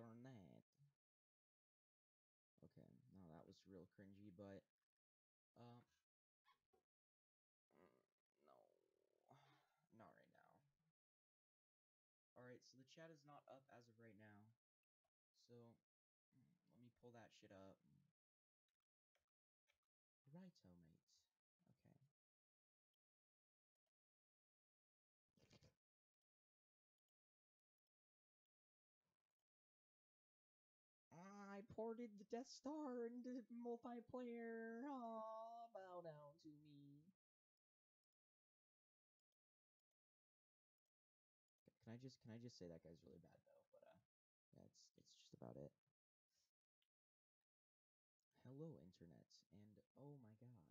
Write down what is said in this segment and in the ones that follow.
internet. Okay, now that was real cringy, but uh, no, not right now. All right, so the chat is not up as of right now. So let me pull that shit up. Righto, mates. Okay. I ported the Death Star into multiplayer. Aw, bow down to me. Can I just say that guy's really bad though? But yeah, it's just about it. Hello, internet, and oh my god.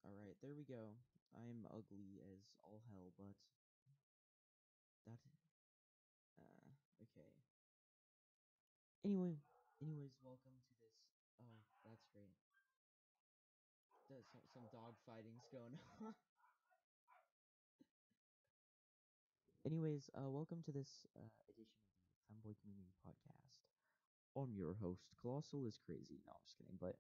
All right, there we go. I'm ugly as all hell, but that okay. Anyways, welcome to this. Oh, that's great. There's some dog fighting's going on. Anyways, welcome to this edition of the Femboy Community Podcast. I'm your host. Colossal is crazy. No, I'm just kidding. But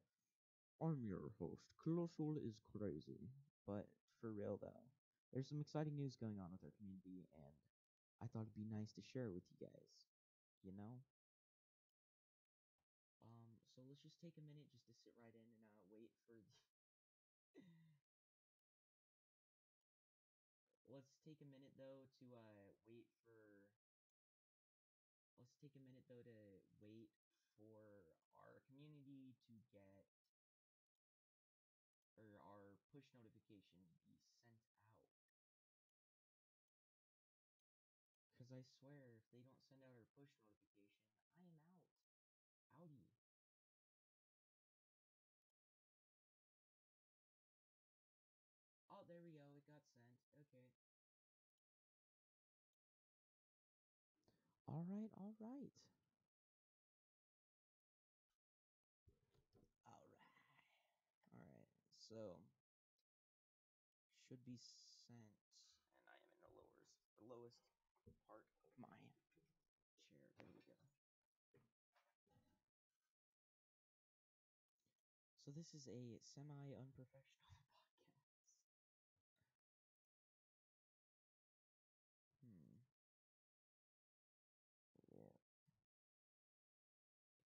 I'm your host. Colossal is crazy. But for real though, there's some exciting news going on with our community, and I thought it'd be nice to share it with you guys. You know. So let's just take a minute just to sit right in and wait for. Let's take a minute though to wait for. Let's take a minute though to wait for our community to get or our push notification to be sent out. Because I swear, if they don't send out our push notification, I am out. Outie. Oh, there we go. It got sent. Okay. All right. All right. All right. All right. So should be sent, and I am in the lowest part of my chair. There we go. So this is a semi-unprofessional podcast. Hmm. Well,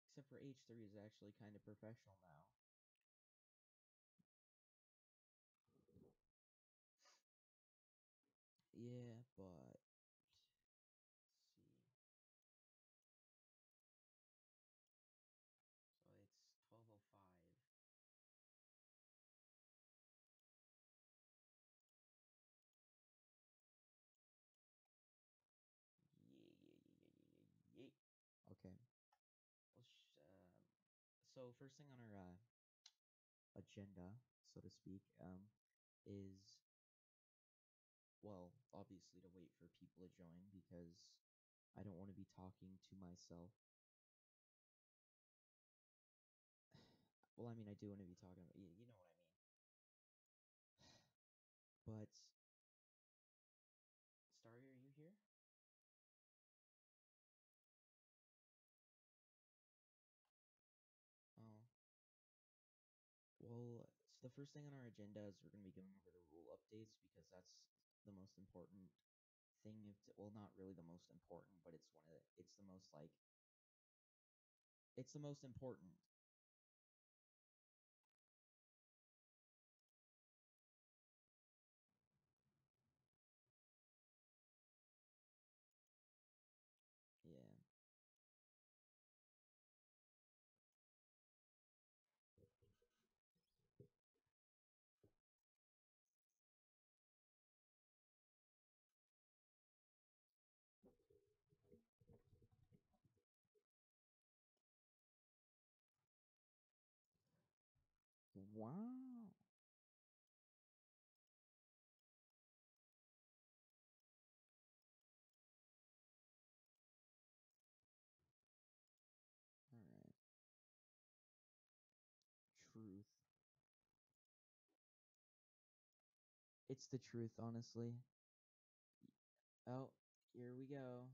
except for H3 is actually kind of professional now. Yeah, but see. So it's 12:05. Yeah, yeah, yeah, yeah, yeah, yeah. Okay. So first thing on our agenda, so to speak, is well, obviously to wait for people to join because I don't want to be talking to myself. Well, I mean, I do want to be talking about you know what I mean. But Starry, are you here? Oh, well, so the first thing on our agenda is we're going to be going over the rule updates because that's the most important thing. Well, not really the most important, but it's the most like, it's the most important. Yeah. Wow. All right. Truth. It's the truth, honestly. Oh, here we go.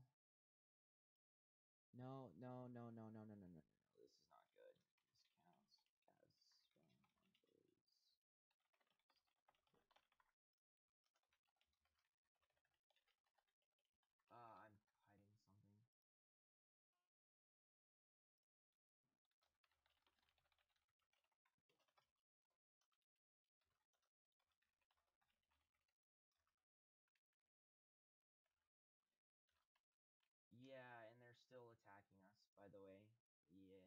No, no, no, no, no, no, no, no, no, no. This is not good. This counts as phone numbers. I'm hiding something. Yeah, and they're still attacking us, by the way. Yeah.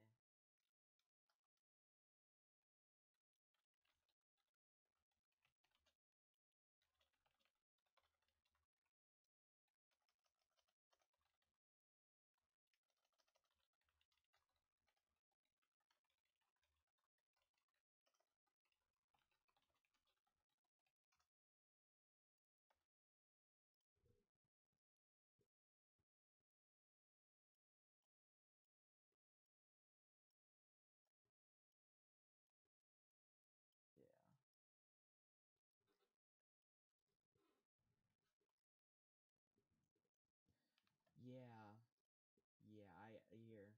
Yeah. Yeah. Yeah, I hear.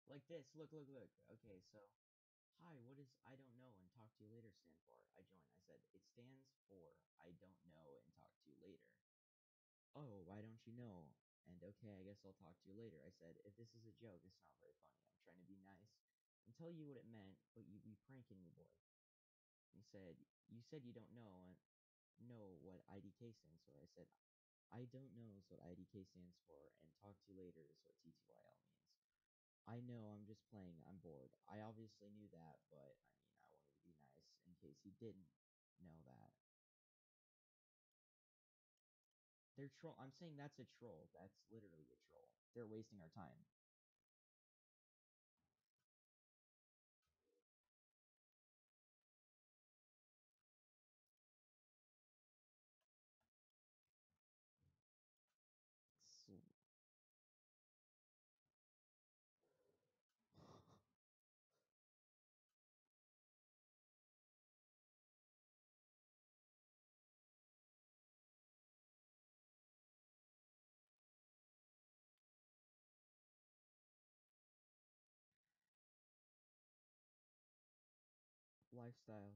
Like this. Look, look, look. Okay, so hi, what does I don't know and talk to you later stand for? I joined. I said, it stands for I don't know and talk to you later. Oh, why don't you know? And okay, I guess I'll talk to you later. I said, if this is a joke, it's not very funny. I'm trying to be nice and tell you what it meant, but you'd be pranking me, boy. He said, you said you don't know what IDK stands for. I said, I don't know is what IDK stands for, and talk to you later is what TTYL means. I know, I'm just playing, I'm bored. I obviously knew that, but I mean, I wanted to be nice in case he didn't know that. They're troll. I'm saying that's a troll. That's literally a troll. They're wasting our time. So, lifestyle.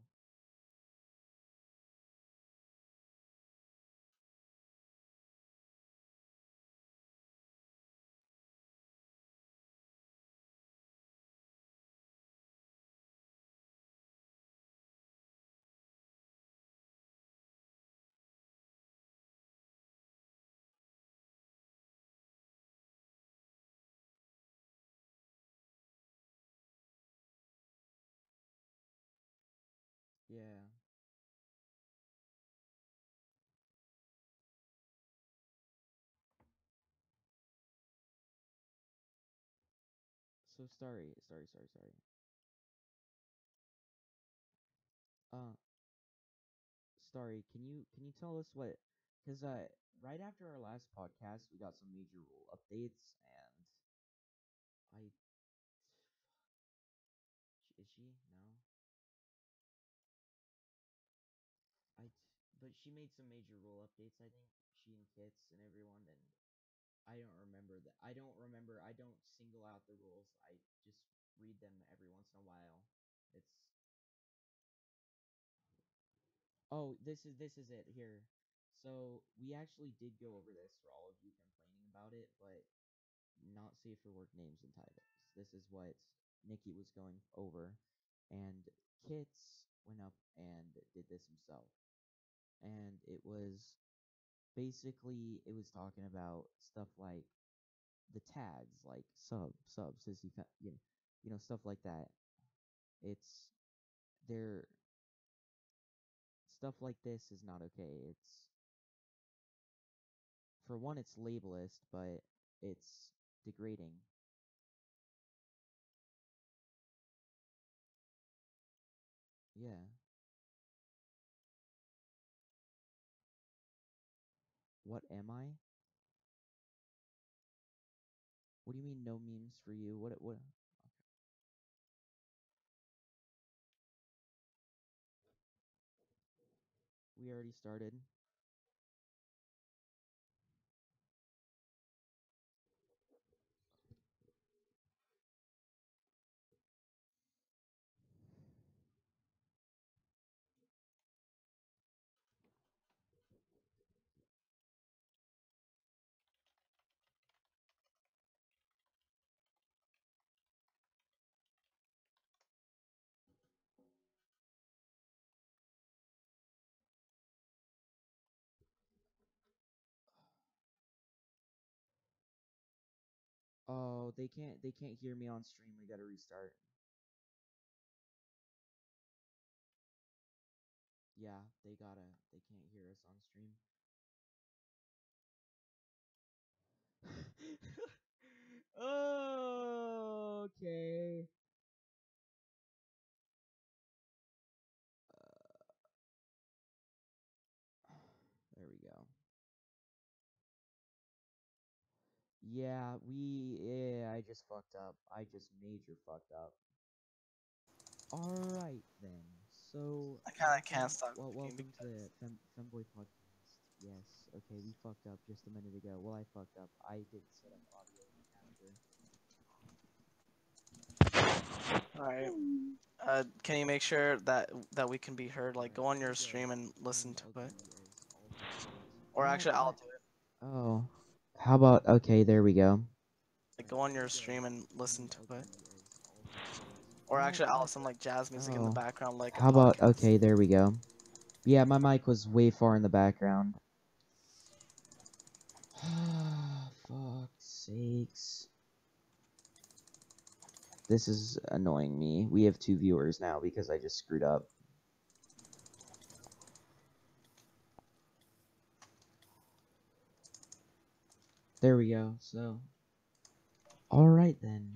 Yeah. So sorry. Uh, Starry, can you tell us what? Because right after our last podcast, we got some major rule updates, and I is she no? I but she made some major rule updates. I think she and Kits and everyone, and I don't remember that. I don't remember. I don't single out the rules. I just read them every once in a while. It's oh, this is it here. So we actually did go over this for all of you complaining about it, but not safe for work names and titles. This is what Nikki was going over, and Kits went up and did this himself. And it was basically it was talking about stuff like the tags, like sub, sissy, stuff like that. It's there. Stuff like this is not okay. It's for one, it's labelist, but it's degrading. Yeah. What am I? What do you mean no memes for you? What? We already started. Oh, they can't hear me on stream. We gotta restart. Yeah, they can't hear us on stream. Okay. There we go. Yeah, I just fucked up. I just major fucked up. All right then. So I kind of can't stop thinking welcome to because the Femboy podcast. Yes. Okay, we fucked up just a minute ago. Well, I fucked up. I didn't set up audio capture. all right. Can you make sure that we can be heard? All Like, right, go on here your we go. stream and listen Sound to it. ugly as all hell. Or No, actually, I'll what? do it. Oh, how about okay? There we go. Like, Alright, go on here your we go. stream and listen Sound to it. ugly as all hell. Or No, actually, I'll what? some like jazz music in the Oh, background, like a how about podcast. okay? There we go. Yeah, my mic was way far in the background. Fuck sakes. This is annoying me. We have 2 viewers now because I just screwed up. There we go. So, alright then.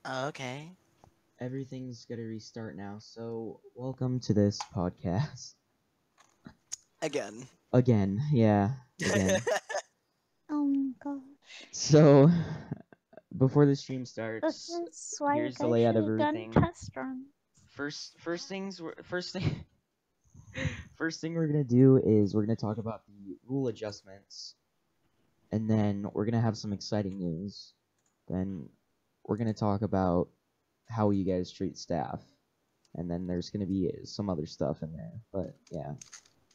Okay. Everything's gonna restart now. So, welcome to this podcast. Again. Again, yeah, again. Oh my gosh. So, before the stream This starts, is why you here's the guys layout should of have done everything. test runs. First thing first thing we're gonna do is we're gonna talk about the rule adjustments, and then we're gonna have some exciting news. Then we're gonna talk about how you guys treat staff, and then there's gonna be some other stuff in there. But yeah.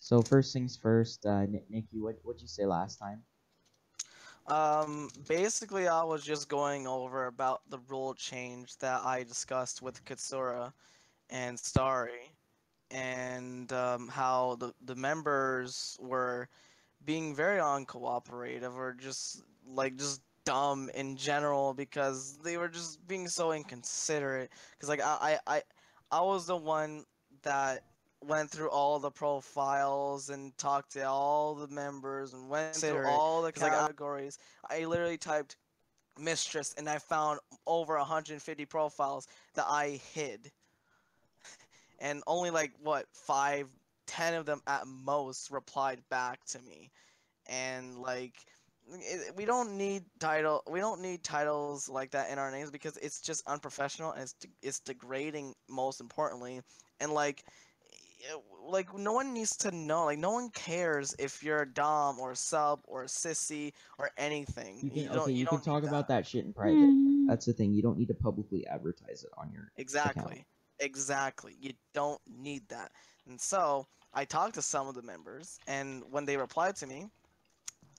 So first things first, Nikki, what'd you say last time? Basically, I was just going over about the rule change that I discussed with Katsura and Starry, and how the members were being very uncooperative or just dumb in general because they were just being so inconsiderate. Because like I was the one that went through all the profiles and talked to all the members and went through all the categories. I literally typed mistress and I found over 150 profiles that I hid, and only like what 5, 10 of them at most replied back to me. And like we don't need titles like that in our names because it's just unprofessional and it's degrading, most importantly. And like no one needs to know, like no one cares if you're a dom or a sub or a sissy or anything. You You can don't need talk about that. that shit in private. Hmm. That's the thing. You don't need to publicly advertise it on your account. Exactly, you don't need that. And so I talked to some of the members, and when they replied to me,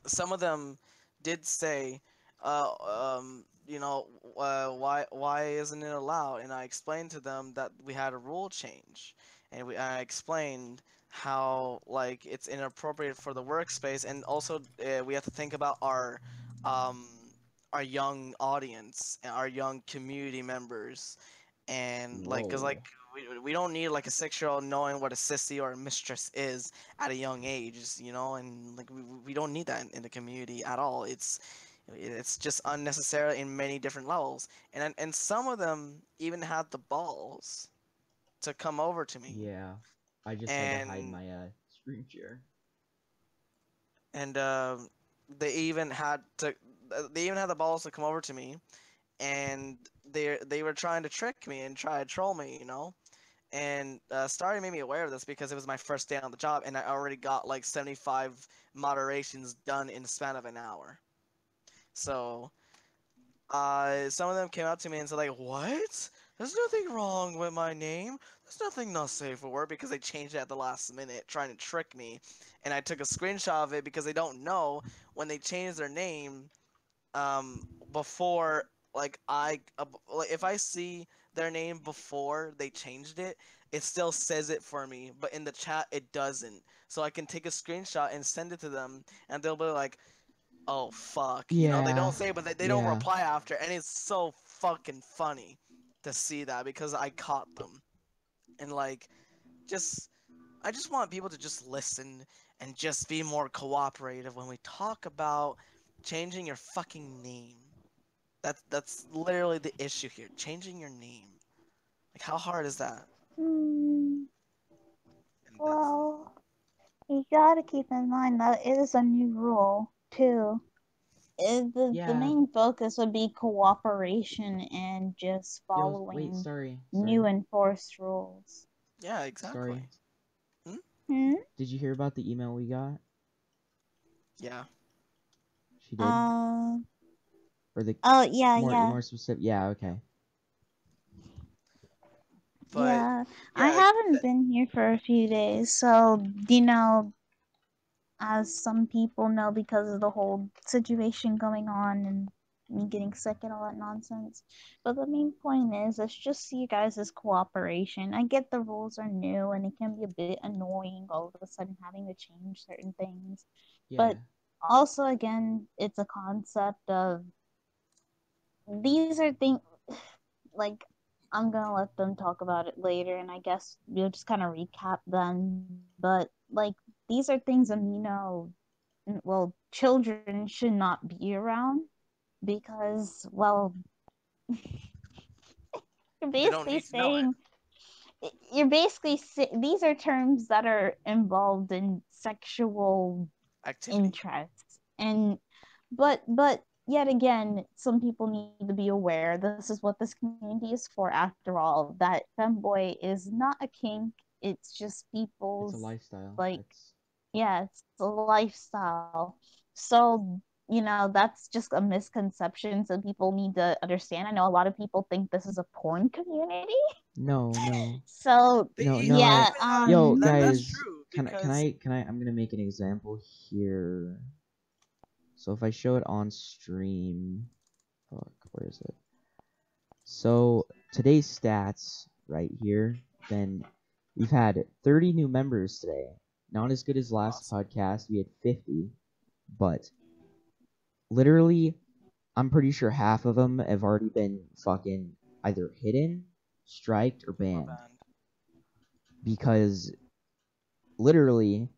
some of them did say, you know, why isn't it allowed? And I explained to them that we had a rule change, and I explained how like it's inappropriate for the workspace, and also we have to think about um, our young audience and our young community members, and like, cause like Whoa. we don't need like a 6-year-old knowing what a sissy or a mistress is at a young age, and like we don't need that in the community at all. It's just unnecessary in many different levels, and some of them even had the balls to come over to me Yeah. I just had to hide and my screen share. and they even had to they even had the balls to come over to me, and they were trying to trick me and try to troll me. And Starry made me aware of this because it was my first day on the job, and I already got like 75 moderations done in the span of an hour. So some of them came up to me and said like, "What? There's nothing wrong with my name. There's nothing not safe for work," because they changed it at the last minute, trying to trick me. And I took a screenshot of it because they don't know when they change their name um before, like if I see their name before they changed it, it still says it for me, but in the chat it doesn't. So I can take a screenshot and send it to them, and they'll be like, "Oh fuck," they Yeah. don't say it, but they don't Yeah. reply after, and it's so fucking funny to see that because I caught them. And like, just I just want people to just listen and just be more cooperative when we talk about changing your fucking name. That's literally the issue here. Changing your name. Like, how hard is that? Hmm. And that's Well, you gotta keep in mind that it is a new rule too. The Yeah. main focus would be cooperation and just Yo, wait, following sorry. new Sorry. enforced rules. yeah, Sorry. exactly. Hmm? Hmm. Did you hear about the email we got? Yeah. She did? Uh. Or the Oh yeah, more yeah, specific? Yeah, okay. But yeah. I yeah, haven't been here for a few days, so as some people know because of the whole situation going on and me getting sick and all that nonsense. But the main point is, it's just you guys' cooperation. I get the rules are new and it can be a bit annoying all of a sudden having to change certain things. Yeah. But also, again, it's a concept of these are things like I'm gonna let them talk about it later, and I guess we'll just kind of recap them. But like these are things well, children should not be around because, well, you're they don't basically need to know it. saying these are terms that are involved in sexual Activity. interests, and but yet again, some people need to be aware this is what this community is for. After all, that femboy is not a kink; it's just It's people's a lifestyle. like It's yeah, it's a lifestyle. So, that's just a misconception. So people need to understand. I know a lot of people think this is a porn community. no, no. So, No, yeah, no. Even that Yo, that's guys, true can because I I'm gonna make an example here. So if I show it on stream, fuck, where is it? So today's stats right here, then we've had 30 new members today. Not as good as last awesome. podcast. We had 50, but literally, I'm pretty sure half of them have already been fucking either hidden, striked, or Or banned banned. because literally,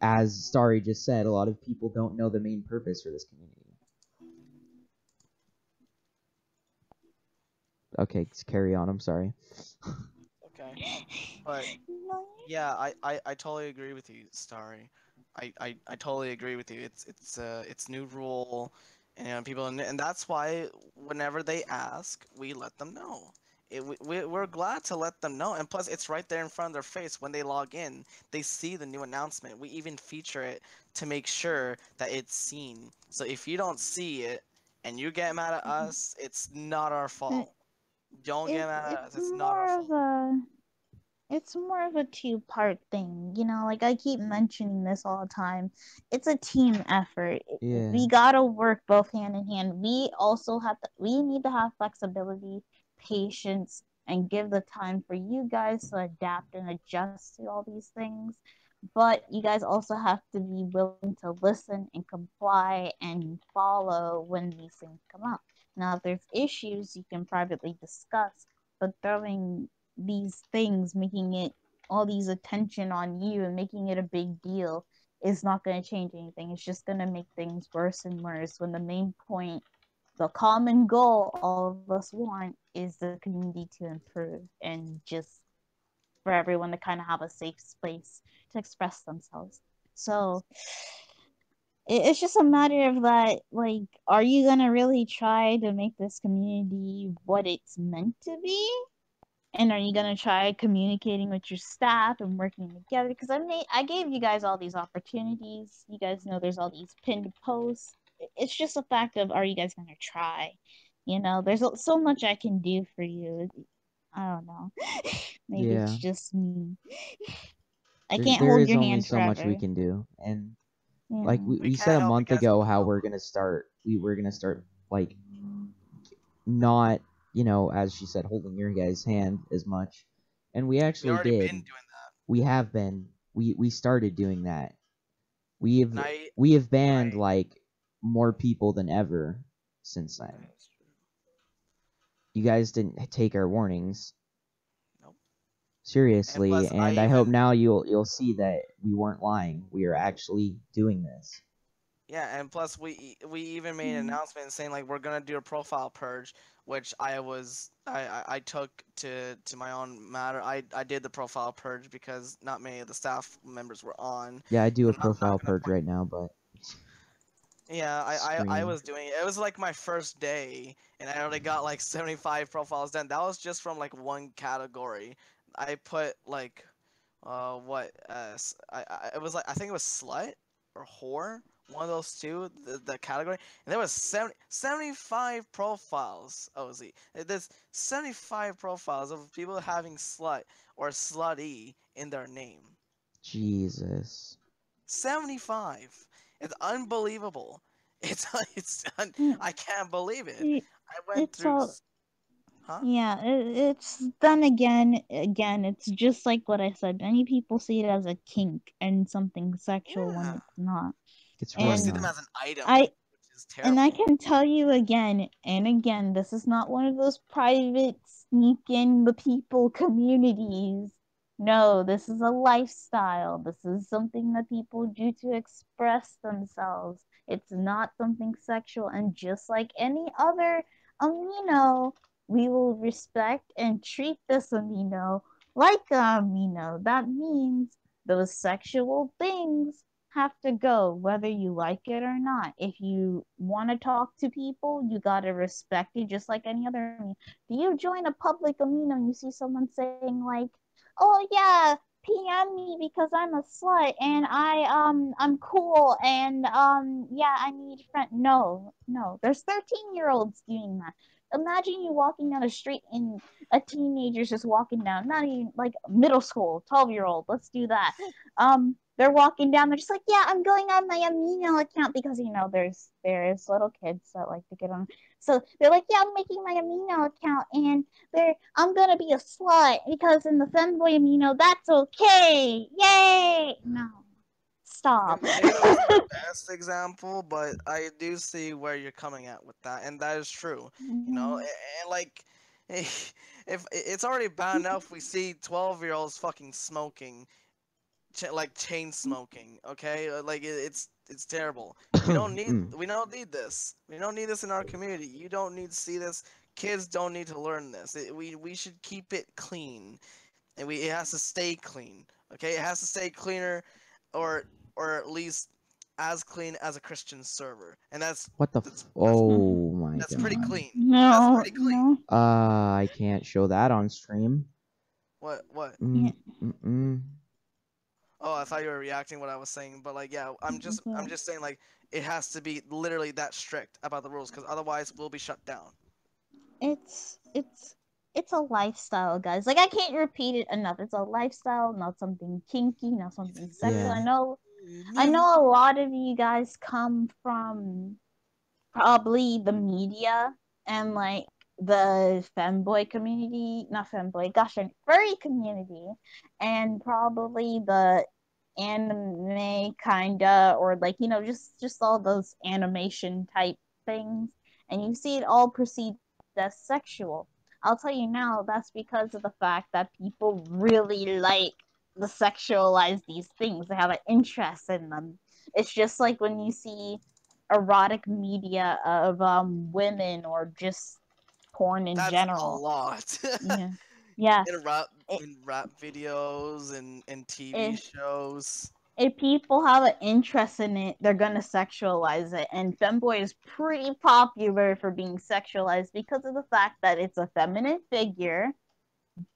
as Starry just said, a lot of people don't know the main purpose for this community. Okay, carry on. I'm sorry. Okay. But yeah, I totally agree with you, Starry. I totally agree with you. It's new rule, and people, and that's why whenever they ask, we let them know. We're glad to let them know, and plus it's right there in front of their face when they log in. They see the new announcement. We even feature it to make sure that it's seen. So if you don't see it and you get mad at us, it's not our fault. Don't get mad at it's us. It's not our fault. more of a two-part thing. Like I keep mentioning this all the time. It's a team effort. Yeah. We gotta work both hand in hand. We need to have flexibility, patience, and give the time for you guys to adapt and adjust to all these things. But you guys also have to be willing to listen and comply and follow when these things come up. Now, if there's issues, you can privately discuss, but throwing these things, making it all these attention on you and making it a big deal is not going to change anything. It's just going to make things worse and worse when the main point, the common goal all of us want is the community to improve and just for everyone to kind of have a safe space to express themselves. So it's just a matter of that, like, are you gonna really try to make this community what it's meant to be? And are you gonna try communicating with your staff and working together? Because I gave you guys all these opportunities. You guys know there's all these pinned posts. It's just a fact of, are you guys gonna try? You know, there's so much I can do for you. I don't know. Maybe it's Yeah. just me. I There can't there hold is your only hand so much we forever. can do. And like Yeah. we We said can't a help you month guys ago get how help. like not, as she said, holding your guys' hand as much. And we We actually already did. been doing that, We have been. We started doing that. We have and I. we have banned I like more people than ever since then. You guys didn't take our warnings Nope. And seriously, plus, I and I hope even now you'll see that we weren't lying. We are actually doing this. Yeah, and plus we even made an Mm. announcement saying like we're gonna do a profile purge, which I took to my own matter. I did the profile purge because not many of the staff members were on. Yeah, I do a I'm not profile gonna purge point. right now, but Yeah, I stream. was doing it. It was like my first day, and I already got like 75 profiles done. That was just from like one category. I put like what it was like I think it was slut or whore, one of those two, the category, and there was 75 profiles. OZ, there's 75 profiles of people having slut or slutty in their name. Jesus. 75. It's unbelievable. It's I can't believe it. It, I went it's through all huh? yeah. It's then again. It's just like what I said. Many people see it as a kink and something sexual when Yeah. it's not. It's Or really see And them not. as an item, I which is And I terrible. can tell you again and again, this is not one of those private sneak in the people communities. No, this is a lifestyle. This is something that people do to express themselves. It's not something sexual. And just like any other amino, we will respect and treat this amino like a amino. That means those sexual things have to go, whether you like it or not. If you want to talk to people, you got to respect it just like any other amino. Do you join a public amino and you see someone saying, like, oh, yeah, PM me because I'm a slut and I'm cool and yeah, I need a friend. No, no. There's 13-year-olds doing that. Imagine you walking down the street and a teenager's just walking down, not even like middle school, 12-year-old. Let's do that. They're walking down, they're just like, yeah, I'm going on my amino account because there's little kids that like to get on. So they're like, yeah, I'm making my amino account and I'm gonna be a slut because in the Femboy Amino that's okay. Yay! No. Stop. Maybe that wasn't the best example, but I do see where you're coming at with that, and that is true. You know, Mhm. and like, if it's already bad enough we see 12-year-olds fucking smoking, like chain smoking. Okay, like it's terrible. Mm. We don't need this. We don't need this in our community. You don't need to see this. Kids don't need to learn this. We should keep it clean, and it has to stay clean. Okay, it has to stay cleaner, or at least as clean as a Christian server, and What the Oh my that's pretty god. clean. That's No, pretty clean. no. I can't show that on stream. What? Yeah. Mm. Oh, I thought you were reacting what I was saying, but like, yeah, I'm just saying like it has to be literally that strict about the rules, because otherwise we'll be shut down. It's it's it's a lifestyle, guys. Like, I can't repeat it enough. It's a lifestyle, not something kinky, not something sexual. Yeah. I know a lot of you guys come from probably the media and like the femboy community, not femboy, gosh, furry community, and probably the anime kinda, or like, just all those animation type things, and you see it all perceived as sexual. I'll tell you now, that's because of the fact that people really like the sexualize these things. They have an interest in them. It's just like when you see erotic media of women or just porn in That's a general. lot. Yeah. Yeah. in rap It, in rap videos and TV if shows. if people have an interest in it, they're gonna sexualize it. And femboy is pretty popular for being sexualized because of the fact that it's a feminine figure,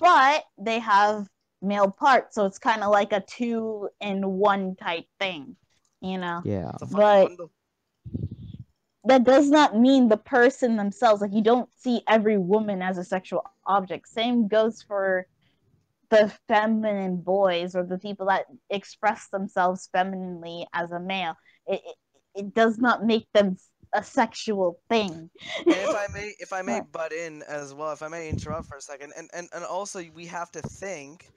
but they have male parts, so it's kind of like a two in one type thing, you know. Yeah. It's a fucking But bundle. that does not mean the person themselves. Like you don't see every woman as a sexual object. Same goes for the feminine boys or the people that express themselves femininely as a male. It does not make them a sexual thing. And if I may But butt in as well, if I may interrupt for a second, and also we have to think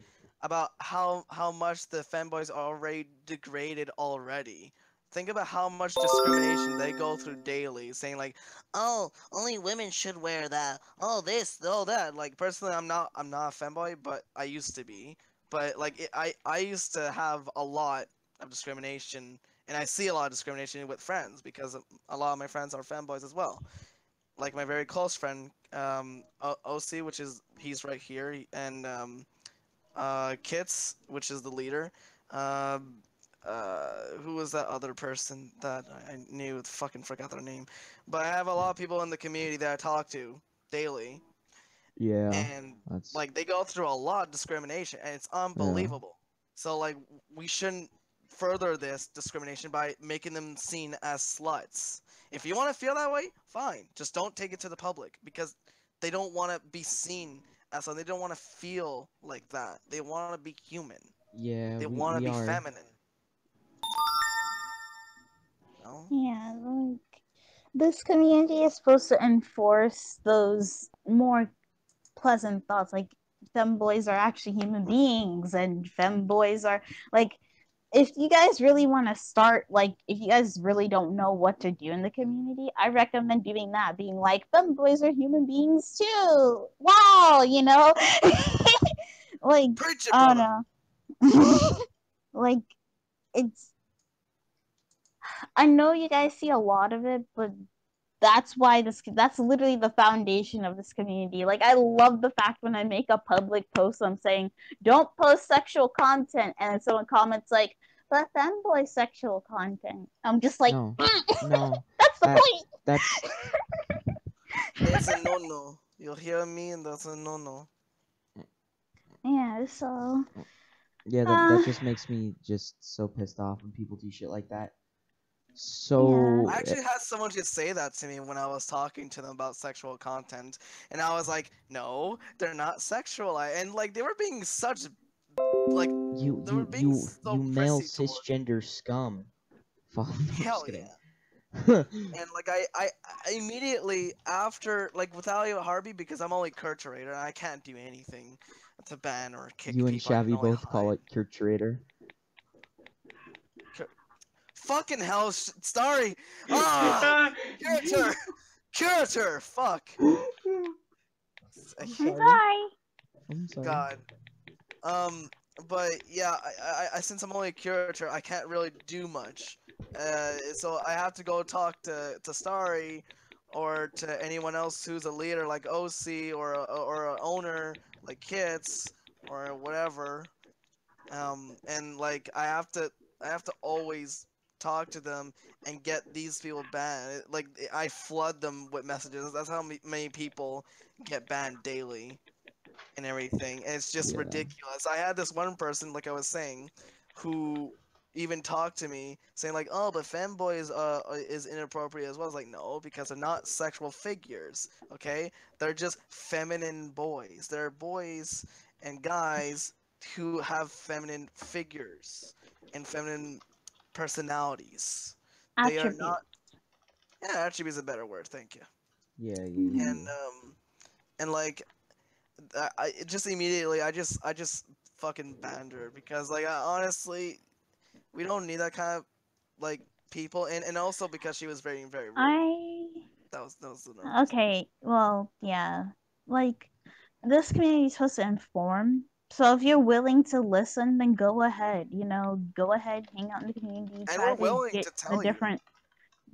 about how much the femboys are already degraded already. Think about how much discrimination they go through daily, saying like, "Oh, only women should wear that. Oh, this, oh that." Like personally, I'm not a femboy, but I used to be. But like I used to have a lot of discrimination, and I see a lot of discrimination with friends because a lot of my friends are femboys as well. Like my very close friend, OC, which is he's right here, and Kits, which is the leader. Um, who was that other person that I knew? Fucking forgot their name. But I have a lot of people in the community that I talk to daily, Yeah. and That's like they go through a lot of discrimination, and it's yeah. unbelievable. So like we shouldn't further this discrimination by making them seen as sluts. If you want to feel that way, fine. Just don't take it to the public because they don't want to be seen as something. They don't want to feel like that. They want to be human. Yeah, They we want to we be are. feminine. No? yeah, like this community is supposed to enforce those more pleasant thoughts. Like femboys are actually human beings, and femboys are like. If you guys really want to start, like, if you guys really don't know what to do in the community, I recommend doing that. Being like, femboys are human beings too. Wow, you know, like Preach it, I brother. don't know, like it's. I know you guys see a lot of it, but that's literally the foundation of this community. Like I love the fact when I make a public post I'm saying don't post sexual content and then someone comments like but femboy sexual content. I'm just like No. No. that's the That point. that's That's a no-no. You'll hear me, and that's a no-no. Yeah, so yeah, that uh just makes me just so pissed off when people do shit like that. yeah. So I actually had someone just say that to me when I was talking to them about sexual content, and I was like, "No, they're not sexual." And like they were being such like you they were you being you so you male prissy toward. cisgender scum. Fuck, no, I'm just Hell kidding. yeah! And like I immediately after like without even Harvey because I'm only curator and I can't do anything to ban or kick You and people. I can Shabby only both call hide. it curator. Cur- Fucking hell, sorry. Ah, curator, curator. Fuck. I'm I'm sorry. sorry. I'm sorry. God. Um, but yeah, I since I'm only a curator, I can't really do much. So I have to go talk to Starry, or to anyone else who's a leader like OC or a owner like Kits or whatever. And like I have to always talk to them and get these people banned. Like I flood them with messages. That's how many people get banned daily and everything. And it's just Yeah. ridiculous. I had this one person, like I was saying, who even talked to me saying like, "Oh, but femboy is inappropriate as well." I was like, "No, because they're not sexual figures. Okay, they're just feminine boys. They're boys and guys who have feminine figures and feminine personalities. They are Attribute. not. Yeah, attribute is a better word. Thank you. Yeah, Mm-hmm. And like I just immediately I just fucking banned her because like honestly we don't need that kind of like people and also because she was very very rude. I That was another reason. okay, well, yeah. Like this community is supposed to inform. So if you're willing to listen, then go ahead. Go ahead, hang out in the community, And try we're to willing get to a tell you.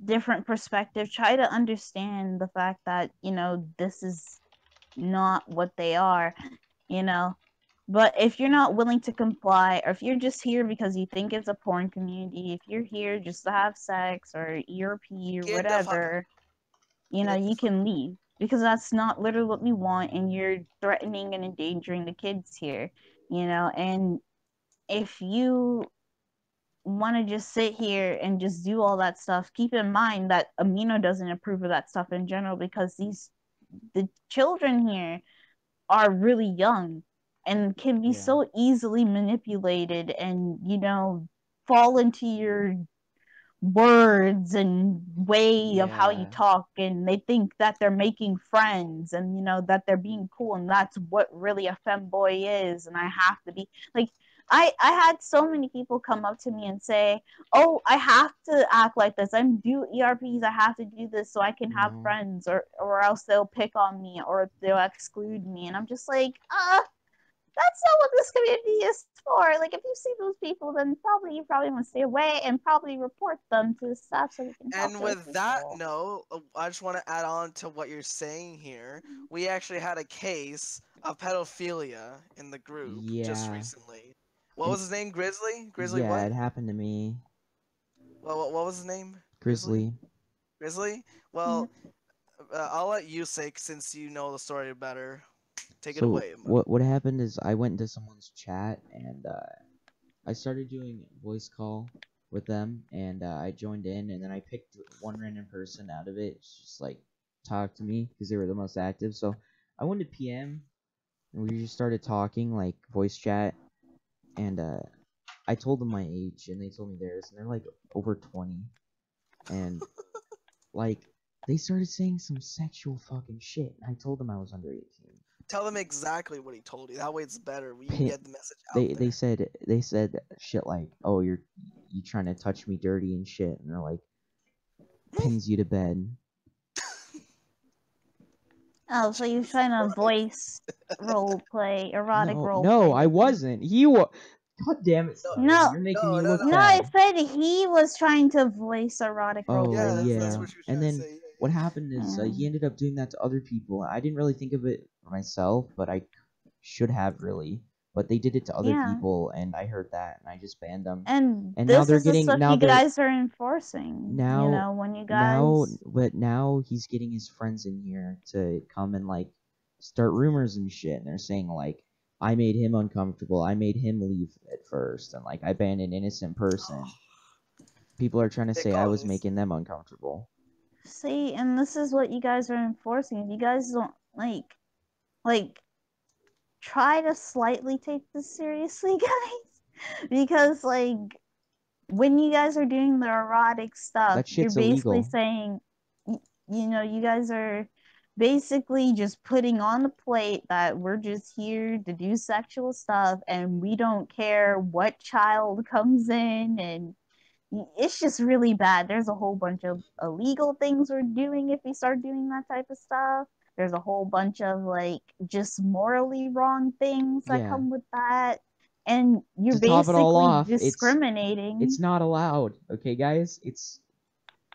different perspective, try to understand the fact that this is not what they are. But if you're not willing to comply, or if you're just here because you think it's a porn community, if you're here just to have sex or ERP or Get the fuck out. whatever, Get the you fuck can leave, because that's not literally what we want, and you're threatening and endangering the kids here. And if you want to just sit here and just do all that stuff, keep in mind that Amino doesn't approve of that stuff in general, because the children here are really young and can be Yeah. so easily manipulated, and fall into your words and way of how you Yeah. talk, and they think that they're making friends, and that they're being cool, and that's what really a femboy is. And I have to be like, I had so many people come up to me and say, oh, I have to act like this, I'm do ERPs, I have to do this so I can have No. friends, or else they'll pick on me or they'll exclude me. And I'm just like, that's not what this community is for. Like, if you see those people, then you probably want to stay away and probably report them to the staff so we can help And those with that people. note, I just want to add on to what you're saying here. We actually had a case of pedophilia in the group just Yeah. recently. What And was his name? Grizzly? Grizzly yeah, what? it happened to me. What was his name? Grizzly? Grizzly. Grizzly? Yeah. Well, I'll let you say since you know the story better. Take it So away. what happened is I went into someone's chat and I started doing voice call with them, and I joined in, and then I picked one random person out of it, just like talk to me because they were the most active. So I went to PM, and we just started talking like voice chat, and I told them my age, and they told me theirs, and they're like over 20, and like they started saying some sexual fucking shit. And I told them I was under 18. Tell them exactly what he told you. That way it's better. We Pin- get the message out they there. said shit like, "Oh, you trying to touch me dirty and shit," and they're like, "Pins you to bed." Oh, so you're Jesus trying to Christ. voice role play, erotic role No, play. I wasn't. He was. God damn it, Starry, No, you're making No, me no, look no. no, I bad. said he was trying to voice erotic role Oh play Yeah, with that's yeah, what you. she was and trying to then say. what happened is he ended up doing that to other people. I didn't really think of it for myself, but I should have really. But they did it to other Yeah. people, and I heard that, and I just banned them. And And now this they're is the getting stuff you guys are enforcing. now When you now guys. but now he's getting his friends in here to come and like start rumors and shit, and they're saying like I made him uncomfortable, I made him leave at first, and like I banned an innocent person. People are trying to They say I call was this. making them uncomfortable. See, and this is what you guys are enforcing. If you guys don't like try to slightly take this seriously, guys, because when you guys are doing the erotic stuff, That you're shit's basically illegal. saying, you guys are basically just putting on the plate that we're just here to do sexual stuff, and we don't care what child comes in, and it's just really bad. There's a whole bunch of illegal things we're doing if we start doing that type of stuff. There's a whole bunch of just morally wrong things that Yeah. come with that. And you're To top it all basically off, discriminating. it's not allowed. Okay, guys?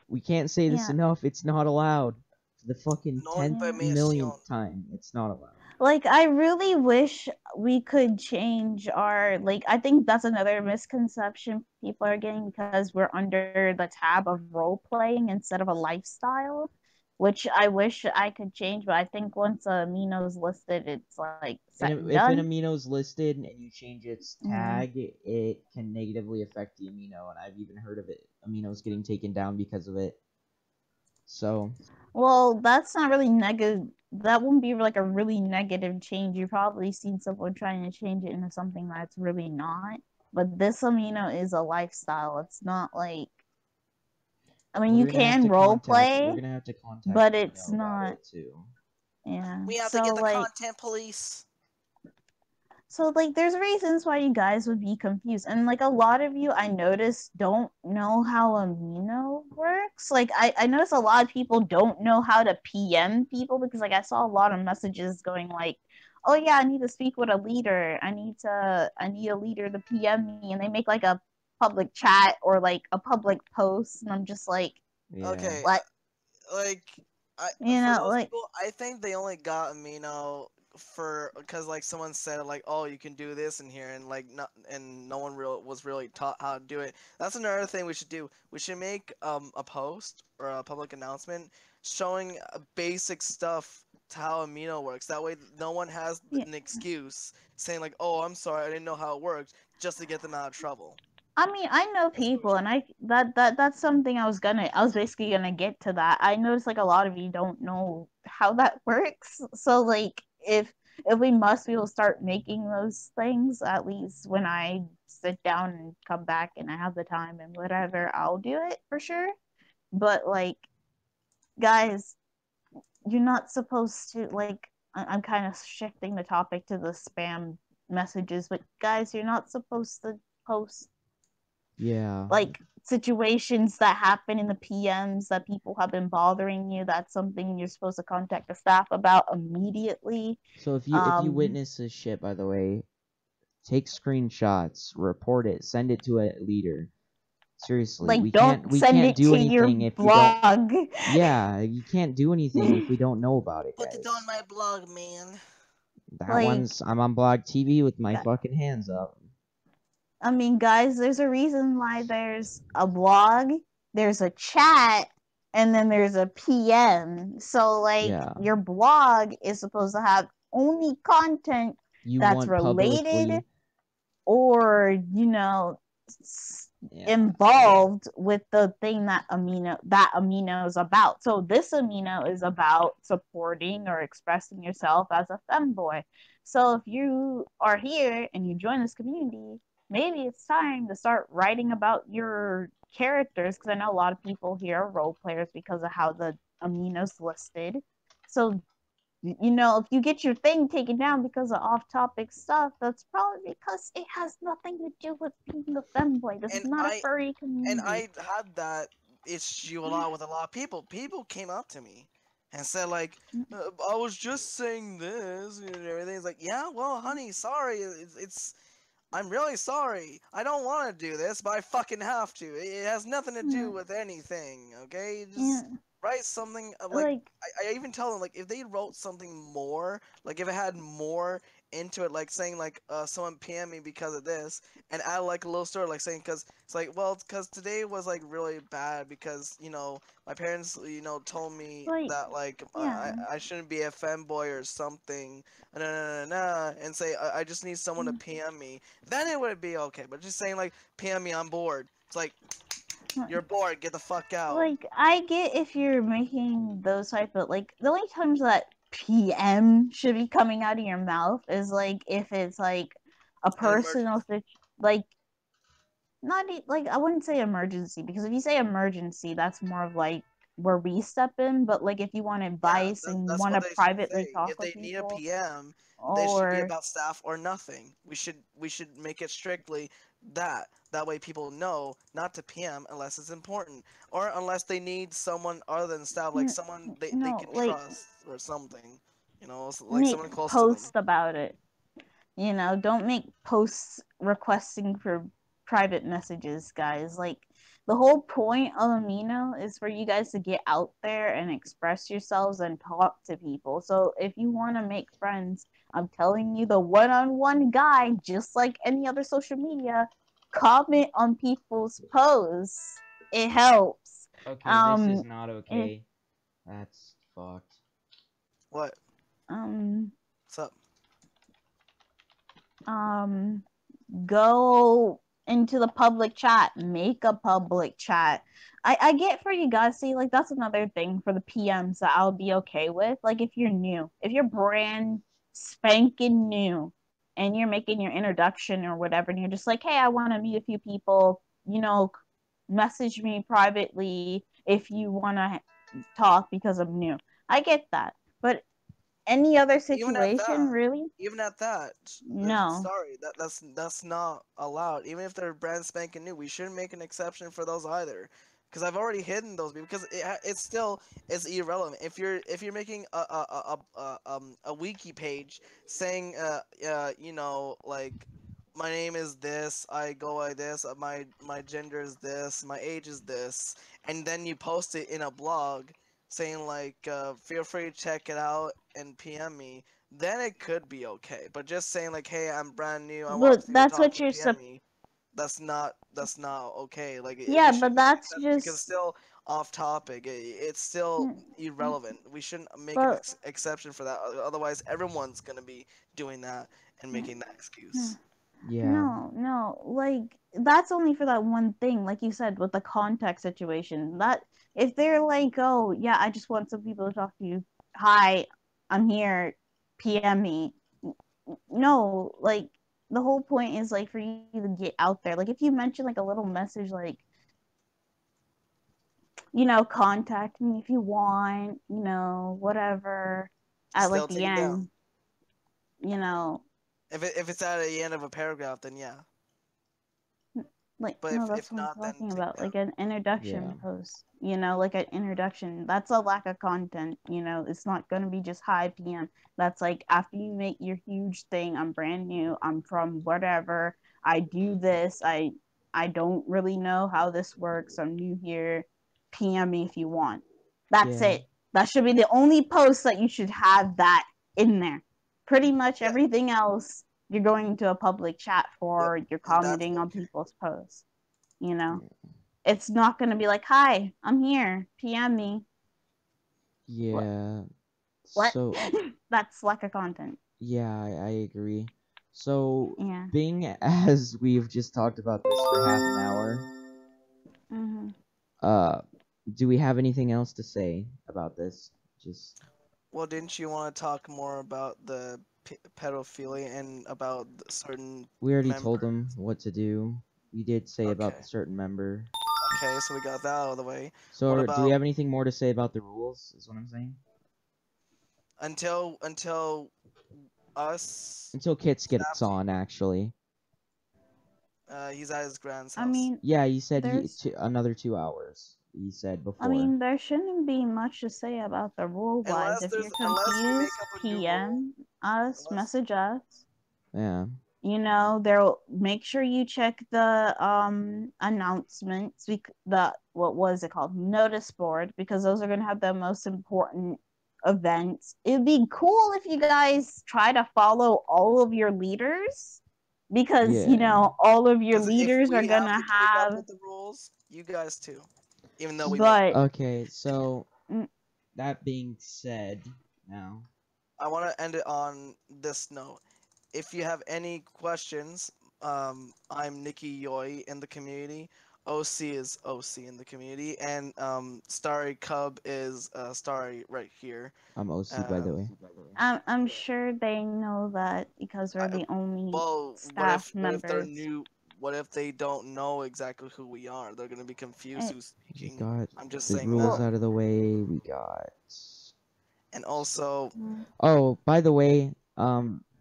We can't say this Yeah. enough. It's not allowed. For the fucking No 10th information. millionth time, it's not allowed. I really wish we could change our I think that's another misconception people are getting, because we're under the tab of role playing instead of a lifestyle, which I wish I could change, but I think once Amino's listed, it's set and If an done. amino's listed and you change its Yeah. tag, it can negatively affect the amino, and I've even heard of it. Aminos getting taken down because of it. So Well, that's not really negative. That wouldn't be a really negative change. You've probably seen someone trying to change it into something that's really not. But this amino is a lifestyle. It's not you can role play, we're gonna have to contact but it's amino about not. it too. Yeah. We have to So get the content police. So like there's reasons why you guys would be confused. And like a lot of you I noticed don't know how amino works. Like I notice a lot of people don't know how to PM people because like I saw a lot of messages going like, oh yeah, I need to speak with a leader. I need a leader to PM me, and they make like a public chat or like a public post, and I'm just like, Yeah. Okay, what? like I You for know, those like people, I think they only got Amino for because like someone said like, oh, you can do this in here, and like not and no one was really taught how to do it. That's another thing we should do. We should make a post or a public announcement showing basic stuff to how Amino works. That way, no one has yeah. an excuse saying like, oh, I'm sorry, I didn't know how it worked, just to get them out of trouble. I mean, I know That's what we people, should. and that's something I was basically gonna get to that. I noticed like a lot of you don't know how that works. So like if we must, we will start making those things. At least when I sit down and come back and I have the time and whatever, I'll do it for sure. But like, guys, you're not supposed to like. I'm kind of shifting the topic to the spam messages, but guys, you're not supposed to post Yeah. like situations that happen in the PMs that people have been bothering you. That's something you're supposed to contact the staff about immediately. So if you Um, witness this shit, by the way, take screenshots, report it, send it to a leader. Seriously, like we can't don't we send can't it do to your anything if we don't. blog. Yeah, you can't do anything if we don't know about it, Put it on guys. my blog, man. That Like, one's I'm on Blog TV with my fucking hands up. I mean, guys, there's a reason why there's a blog, there's a chat, and then there's a PM. So, like, Yeah. your blog is supposed to have only content You that's want related publicly. or, Yeah. involved with the thing that amino is about. So this amino is about supporting or expressing yourself as a femboy. So if you are here and you join this community, maybe it's time to start writing about your characters, because I know a lot of people here are role players because of how the aminos listed. So if you get your thing taken down because of off-topic stuff, that's probably because it has nothing to do with being a femboy. This is And not a I furry and community. I had that issue a lot with a lot of people. People came up to me and said like, "I was just saying this and everything." It's like, yeah, well, honey, sorry. It's I'm really sorry. I don't want to do this, but I fucking have to. It has nothing to do Yeah, with anything. Okay, yeah, just write something like like I even tell them like if they wrote something more, like if it had more into it, like saying like someone PM me because of this, and add like a little story, like saying because it's like well because today was like really bad because my parents told me like that like yeah. I shouldn't be a femboy or something, and say I just need someone to PM me, then it would be okay. But just saying like PM me, I'm bored. It's like you're bored, get the fuck out. Like I get if you're making those type of like the only times that PM should be coming out of your mouth is like if it's like a An personal emergency. like not like I wouldn't say emergency, because if you say emergency, that's more of like where we step in. But like if you want Yeah, advice and you that's want what to they should privately say. talk If with they need a people, PM, they should be or about staff or nothing. We should make it strictly that. That way people know not to PM unless it's important or unless they need someone other than staff, like someone they can like trust or something. Like make someone close to them. posts about it. Don't make posts requesting for private messages, guys. Like the whole point of Amino is for you guys to get out there and express yourselves and talk to people. So if you want to make friends, I'm telling you, the one-on-one guide, just like any other social media, comment on people's posts. It helps. Okay, this is Um, not if okay. That's fucked. What? um What's up? um go into the public chat, make a public chat. I get for you guys, see, like that's another thing for the PMs that I'll be okay with. Like if you're brand spanking new and you're making your introduction or whatever, and you're just like, hey, I want to meet a few people, message me privately if you want to talk because I'm new. I get that. But any other Even at situation, that, really? No. sorry, that's not allowed. Even if they're brand spanking new, we shouldn't make an exception for those either. Because I've already hidden those because it's still it's irrelevant. If you're making a wiki page saying like my name is this, I go like this, my gender is this, my age is this, and then you post it in a blog saying like feel free to check it out and PM me, then it could be okay. But just saying like, hey, I'm brand new, I want But to see the that's what topic, you're PM me. That's not okay. Like Yeah, we but shouldn't make an that's exception because it's just still off topic. It's still mm, mm, irrelevant. We shouldn't make an but exception for that. Otherwise, everyone's gonna be doing that and mm, making that mm. excuse. Yeah. No, like that's only for that one thing, like you said, with the contact situation. That if they're like, oh yeah, I just want some people to talk to you. Hi, I'm here. PM me. No, like the whole point is like for you to get out there. Like if you mention like a little message like, contact me if you want, whatever at Still like take the it down. end, you know, If it's at the end of a paragraph, then yeah. like But no, if that's what I'm not, then talking take it about, down. like an Yeah. introduction post, like an introduction. That's a lack of content. It's not going to be just hi PM. That's like after you make your huge thing, I'm brand new, I'm from whatever, I do this, I don't really know how this works, I'm new here, PM me if you want. That's Yeah. it. That should be the only post that you should have that in there. Pretty much Yeah. everything else you're going into a public chat Yep. for, you're And that's commenting on okay. people's posts. You know, it's not going to be like, hi, I'm here, PM me. What? Yeah. What? So, That's lack of content. yeah, I agree. So, Yeah. being as we've just talked about this for half an hour, Hmm. uh, do we have anything else to say about this? Just Well, didn't you want to talk more about the pedophilia and about certain we already told members? them what to do. We did say about the Okay. certain member. Okay, so we got that out of the way. What So, do we about have anything more to say about the rules? Is what I'm saying. until us Until Kits staff gets team? on, actually. He's at his grand's I house. mean, Yeah, he said there's, another 2 hours. He said I before. mean, there shouldn't be much to say about the rule wise. If you're Unless we make confused, up a new rule. PM us, Unless message us. Yeah. There, make sure you check the announcements, the what was it called, notice board, because those are going to have the most important events. It'd be cool if you guys try to follow all of your leaders, because Yeah. all of your because if leaders are we going have to to keep up have, with the rules, you guys too. Even though we make but Okay, so mm, that being said, now I want to end it on this note. If you have any questions, I'm Nikki Yoi in the community. OC is OC in the community, and Starry Cub is Starry right here. I'm OC by the Um, way. I'm sure they know that because we're I, the only well, staff what if they're members. new? What if they don't know exactly who we are? They're gonna be confused Eh, who's We speaking. got I'm just the saying rules that. well, out of the way. We got. And also, mm, Oh, by the way,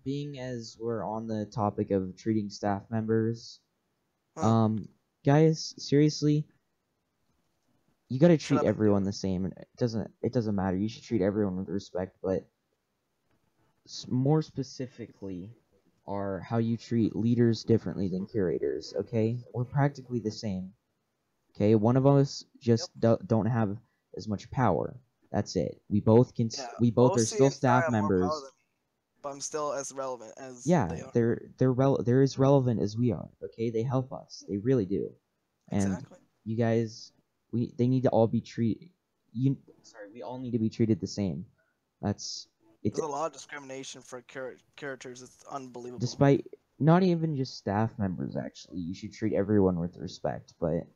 being as we're on the topic of treating staff members, huh, um, guys, seriously, you gotta shut treat up and do everyone it. the same. It doesn't matter. You should treat everyone with respect, but more specifically, are how you treat leaders differently than curators. Okay, we're practically the same. Okay, one of us Yep. just don't have as much power. That's it. We both can. Yeah. We both are OC still and Star staff have more power members. than me, but I'm still as relevant as Yeah, they are. they're as relevant as we are. Okay, they help us. They really do. And Exactly. you guys, they need to all be treated. We all need to be treated the same. That's it. There's a lot of discrimination for characters. It's unbelievable. Despite not even just staff members, actually, you should treat everyone with respect. But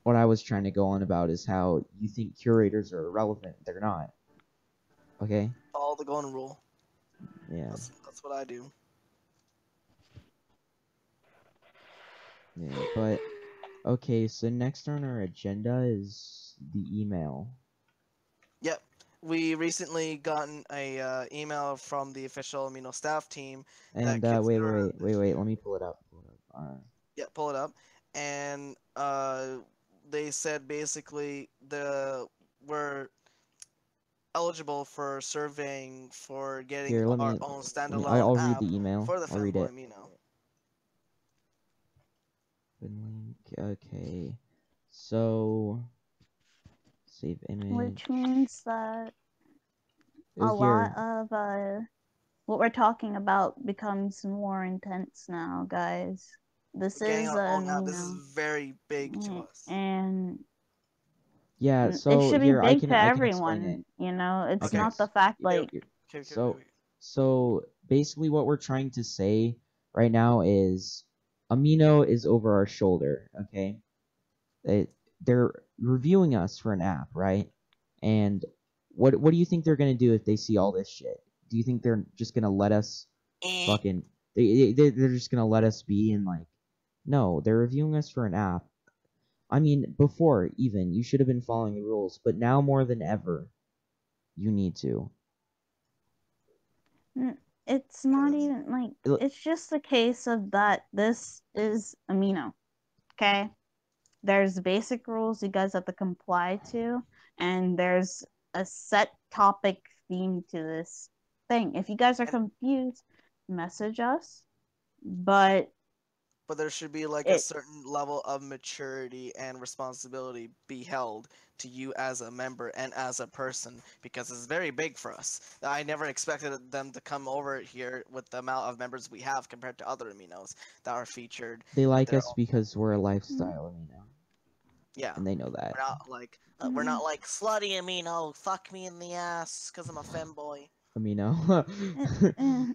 what I was trying to go on about is how you think curators are irrelevant. They're not. Okay? Follow the golden rule. Yeah. That's what I do. Yeah. But okay, so next on our agenda is the email. Yep. we recently gotten a email from the official Amino staff team that And wait, wait, Kitsura, wait, wait, wait. Let me pull it up. Pull it up. yeah, pull it up, and they said basically we're eligible for surveying for getting Here, our own let me. standalone I'll read app the email. for the I'll read Femboy it. Amino. Link. Okay. So save Which image. means that Oh, a lot here. of what we're talking about becomes more intense now, guys. This Getting is our own app. This is amino, very big to us. and Yeah. it So should be here big to I can explain it. everyone. You know, I it's can Okay. not the ex. fact Okay. like Here. Okay. Okay. So Wait. so basically, what we're trying to say right now is Amino is over our shoulder. Okay. They, they're reviewing us for an app, right? And what do you think they're gonna do if they see all this shit? Do you think they're just gonna let us fucking they're just gonna let us be and like no, they're reviewing us for an app. I mean, before even you should have been following the rules, but now more than ever, you need to. it's not Yes. even like It- it's just a case of that this is amino. Okay, there's basic rules you guys have to comply to, and there's a set topic theme to this thing. If you guys are And confused, message us. But but there should be like a it certain level of maturity and responsibility be held to you as a member and as a person because it's very big for us. I never expected them to come over here with the amount of members we have compared to other aminos that are featured they with like their us own. because we're a lifestyle, Yeah, and they know that. we're not like slutty amino. Fuck me in the ass because I'm a femboy. Amino. it, eh,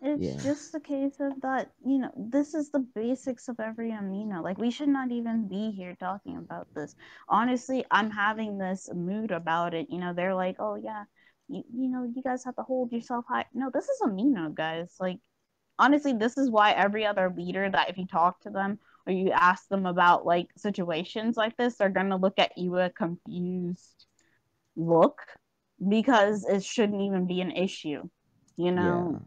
it's Yeah. just a case of that, you know, this is the basics of every amino. Like, we should not even be here talking about this. Honestly, I'm having this mood about it. You know, they're like, oh yeah, you know, you guys have to hold yourself high. No, this is amino, guys. Like, honestly, this is why every other leader that if you talk to them or you ask them about like situations like this, they're gonna look at you with a confused look because it shouldn't even be an issue. You Yeah. know,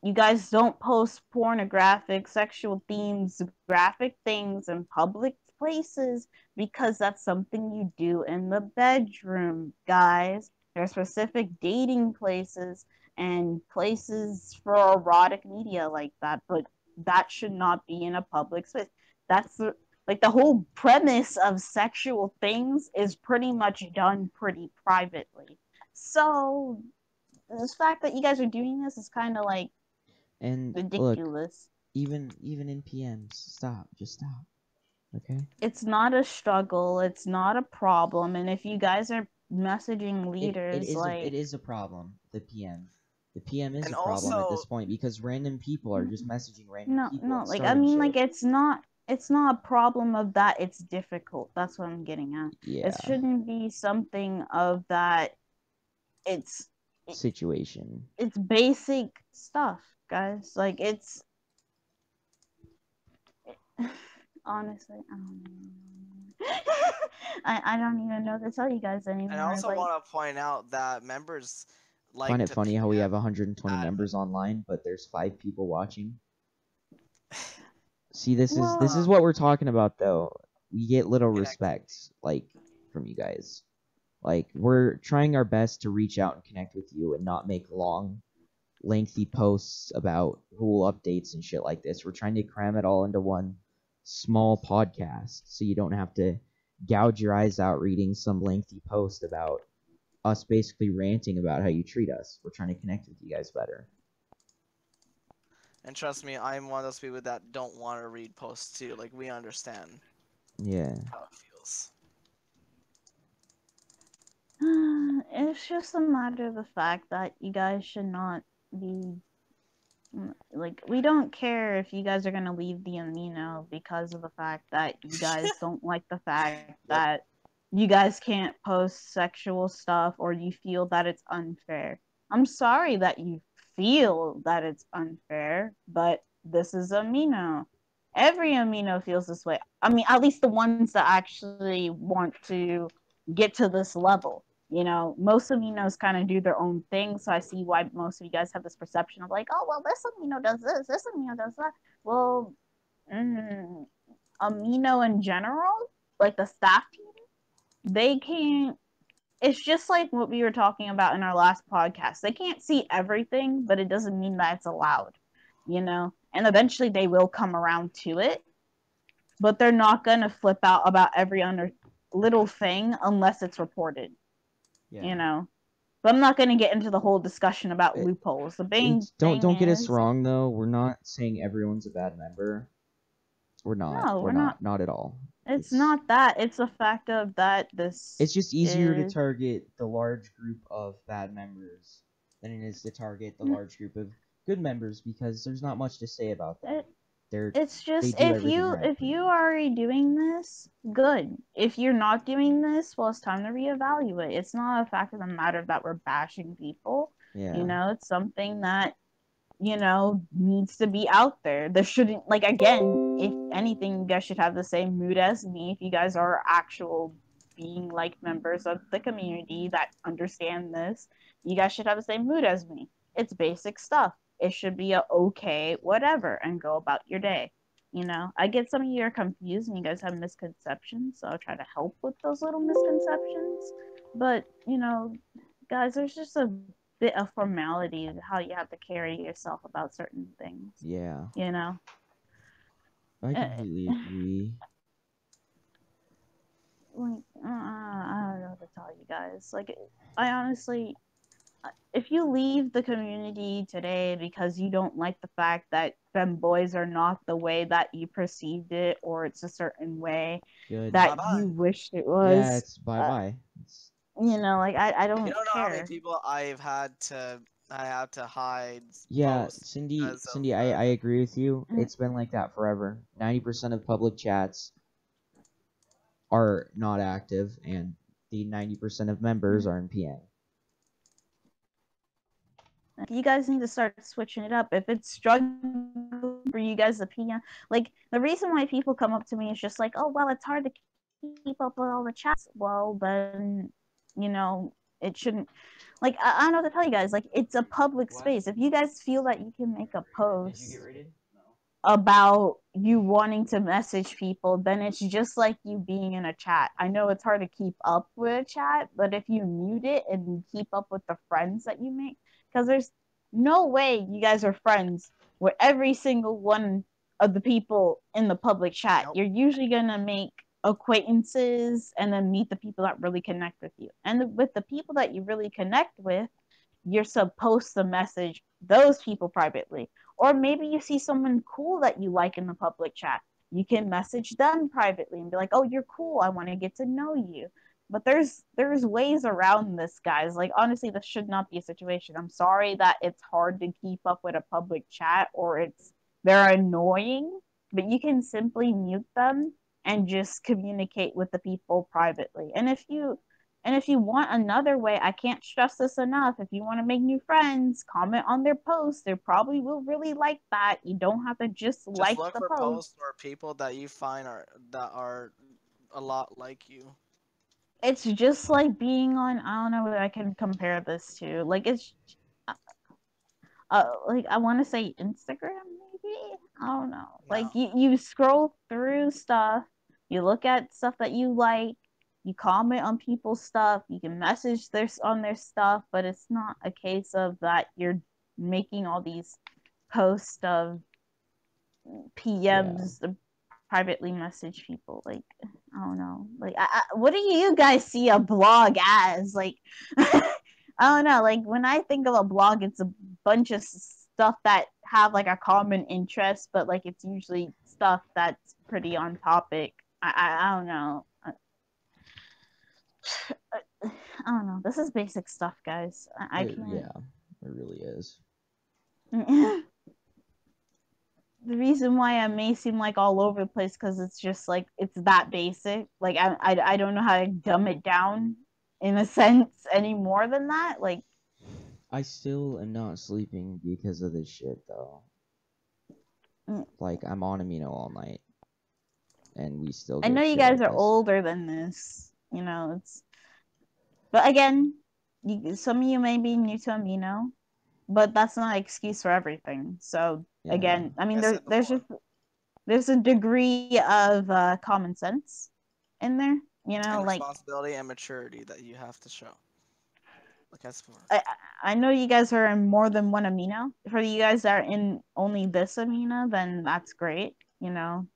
you guys don't post pornographic, sexual themes, graphic things in public places because that's something you do in the bedroom, guys. There are specific dating places and places for erotic media like that, but that should not be in a public space. That's like the whole premise of sexual things is pretty much done pretty privately. So, the fact that you guys are doing this is kind of like And look, ridiculous. even in PMs, stop, just stop. Okay? It's not a struggle, it's not a problem, and if you guys are messaging leaders It like is a problem, the PM. The PM is And a problem at also, this point because random people are just messaging random no, people no, and like I starting mean shit. like it's not a problem of that, it's difficult. That's what I'm getting at. It Yeah. shouldn't be something of that. It's Situation. it's basic stuff, guys. Like it's honestly, I don't know. I don't even know what to tell you guys and I anymore. also Like want to point out that members Find like it to funny how we have PM 120 admin. members online, but there's 5 people watching. See, this well, is what we're talking about though. We get little respect Connectivity. like from you guys. Like we're trying our best to reach out and connect with you and not make long lengthy posts about rule updates and shit like this. We're trying to cram it all into one small podcast so you don't have to gouge your eyes out reading some lengthy post about us basically ranting about how you treat us. We're trying to connect with you guys better. And trust me, I'm one of those people that don't want to read posts too. Like we understand Yeah. how it feels. it's just a matter of the fact that you guys should not be like we don't care if you guys are gonna leave the amino because of the fact that you guys don't like the fact Yep. that you guys can't post sexual stuff or you feel that it's unfair. I'm sorry that you feel that it's unfair, but this is amino. Every amino feels this way. I mean, at least the ones that actually want to get to this level. You know, most aminos kind of do their own thing, so I see why most of you guys have this perception of like, oh well, this amino does this amino does that. Well, mm, amino in general, like the staff team, they can't. It's just like what we were talking about in our last podcast. They can't see everything, but it doesn't mean that it's allowed, you know. And eventually, they will come around to it, but they're not gonna flip out about every under little thing unless it's reported, Yeah. you know. But I'm not gonna get into the whole discussion about loopholes. The main thing don't get us is, wrong though. We're not saying everyone's a bad member. We're not. no, We're not at all. It's not that. It's a fact of that this. It's just easier to is, target the large group of bad members than it is to target the large group of good members because there's not much to say about them. It's just they do if you everything right, if pretty you much. are already doing this, good. If you're not doing this, well, it's time to reevaluate. It's not a fact of the matter that we're bashing people. Yeah. You know, it's something that, you know, needs to be out there. There shouldn't, like, again, if anything, you guys should have the same mood as me if you guys are actual being like members of the community that understand this. You guys should have the same mood as me. It's basic stuff. It should be a okay, whatever, and go about your day. You know, I get some of you are confused and you guys have misconceptions, so I'll try to help with those little misconceptions. But, you know, guys, there's just a bit of formality how you have to carry yourself about certain things. Yeah. You know? I completely agree. Like, I don't know what to tell you guys. Like, I honestly, if you leave the community today because you don't like the fact that femboys are not the way that you perceived it, or it's a certain way Good. that Bye-bye. you wished it was, Yeah, it's bye-bye. you know, like, I don't You don't know how many care. people I have to hide Yeah, posts Cindy, because of Cindy, I agree with you. Mm. It's been like that forever. 90% of public chats are not active, and the 90% of members are in PN. You guys need to start switching it up. If it's struggling for you guys, the PM, like, the reason why people come up to me is just like, oh, well, it's hard to keep up with all the chats. Well, then, you know, it shouldn't. Like, I don't know what to tell you guys. Like, it's a public space. If you guys feel that you can make a post about you wanting to message people, then it's just like you being in a chat. I know it's hard to keep up with a chat, but if you mute it and keep up with the friends that you make, because there's no way you guys are friends with every single one of the people in the public chat. Nope. You're usually gonna make acquaintances and then meet the people that really connect with you. And with the people that you really connect with, you're supposed to message those people privately. Or maybe you see someone cool that you like in the public chat. You can message them privately and be like, "Oh, you're cool. I want to get to know you." But there's ways around this, guys. Like, honestly, this should not be a situation. I'm sorry that it's hard to keep up with a public chat, or they're annoying, but you can simply mute them and just communicate with the people privately. And if you want another way, I can't stress this enough. If you want to make new friends, comment on their posts. They probably will really like that. You don't have to just like look the for post. posts or people that you find are a lot like you. It's just like being on, I don't know what I can compare this to. Like, it's like, I want to say Instagram, maybe. I don't know. No. Like, you scroll through stuff, you look at stuff that you like, you comment on people's stuff, you can message on their stuff, but it's not a case of that you're making all these posts of PMs to privately message people. Like, I don't know. Like, what do you guys see a blog as? Like, I don't know. Like, when I think of a blog, it's a bunch of stuff that have like a common interest, but like it's usually stuff that's pretty on topic. I don't know. I don't know. This is basic stuff, guys. I can't. Yeah, it really is. The reason why I may seem like all over the place because it's just like it's that basic. Like, I don't know how to dumb it down in a sense any more than that. Like, I still am not sleeping because of this shit, though. Like, I'm on amino all night, and we still. I know you guys are older than this. You know, But again, some of you may be new to amino, but that's not an excuse for everything. So Yeah. again, I Like mean, I said there's before, just there's a degree of common sense in there. You know, and like responsibility and maturity that you have to show. Like I said before. I I know you guys are in more than one amino. For you guys that are in only this amino, then that's great. You know,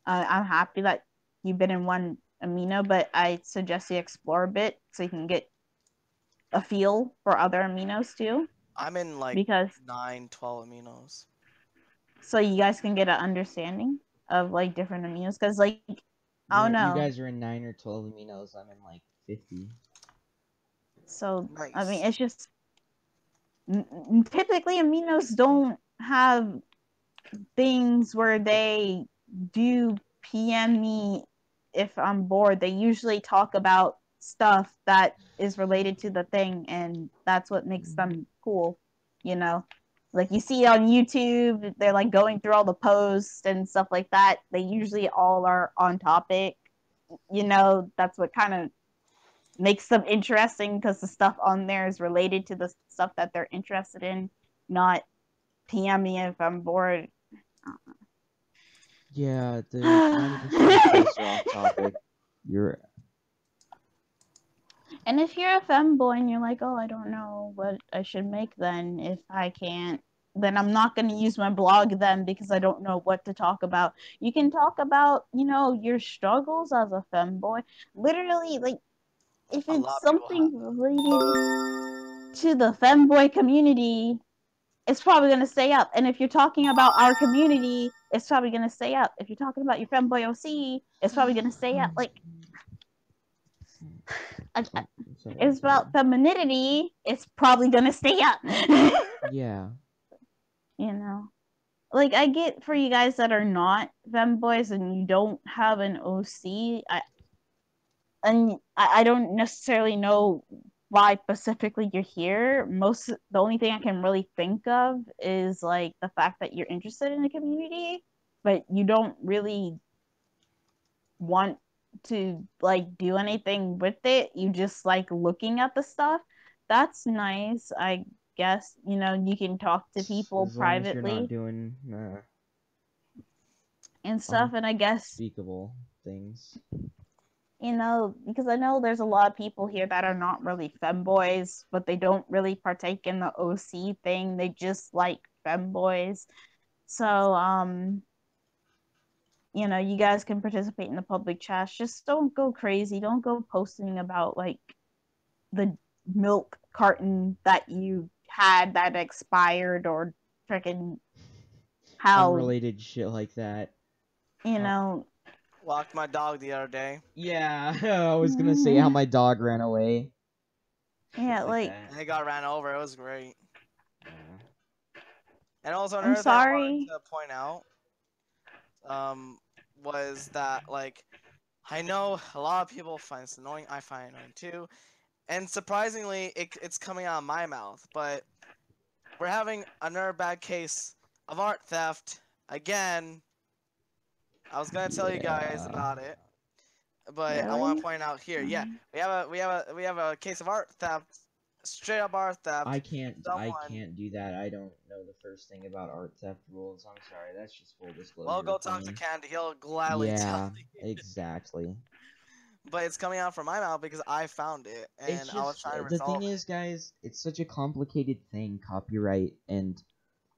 I'm happy that you've been in one amino, but I suggest you explore a bit so you can get a feel for other aminos too, I'm in like because 9, 12 aminos. so you guys can get an understanding of like different aminos. Because like I don't You know, guys are in 9 or 12 aminos. I'm in like 50. so I mean Nice. it's just typically aminos don't have things where they do PM me if I'm bored. They usually talk about stuff that is related to the thing, and that's what makes them cool, you know. Like you see on YouTube, they're like going through all the posts and stuff like that. They usually all are on topic, you know. That's what kind of makes them interesting because the stuff on there is related to the stuff that they're interested in, not PM me if I'm bored. Yeah, the 90% of posts are off topic. You're And if you're a femboy and you're like, oh, I don't know what I should make then if I can't, then I'm not going to use my blog then because I don't know what to talk about. You can talk about, you know, your struggles as a femboy. Literally, like, if A it's lot of people have something related to the femboy community, it's probably going to stay up. And if you're talking about our community, it's probably going to stay up. If you're talking about your femboy OC, it's probably going to stay up. Like, oh, I'm sorry, I'm it's sorry. about femininity, it's probably gonna stay up. Yeah. You know, like I get for you guys that are not femboys and you don't have an OC, I don't necessarily know why specifically you're here. The only thing I can really think of is like the fact that you're interested in the community, but you don't really want to like do anything with it. You just like looking at the stuff. That's nice. I guess, you know, you can talk to people As long as you're not privately doing and stuff. And I guess, unspeakable things. you know, because I know there's a lot of people here that are not really femboys, but they don't really partake in the OC thing. They just like femboys. So, you know, you guys can participate in the public chats. Just don't go crazy. Don't go posting about like the milk carton that you had that expired or freaking how, Unrelated shit like that. you Oh, know. walked my dog the other day, yeah, I was gonna say how my dog ran away. Shit Yeah, like like that. and he got ran over. It was great. Yeah. And also I'm another thing I wanted sorry. to point out, um, was that like I know a lot of people find this annoying. I find it annoying too. And surprisingly, it's coming out of my mouth. But we're having another bad case of art theft again. I was gonna tell you guys Yeah. about it, but I want Really? to point out here. Yeah, Mhm. we have a case of art theft, straight up art theft. I Someone, can't do that. I don't know the first thing about art theft rules. I'm sorry. That's just full well, disclosure go for talk to me. Candy. He'll gladly tell Yeah, you. exactly. But it's coming out from my mouth because I found it It's and I was just trying to the thing resolve is, it. guys, it's such a complicated thing, copyright, and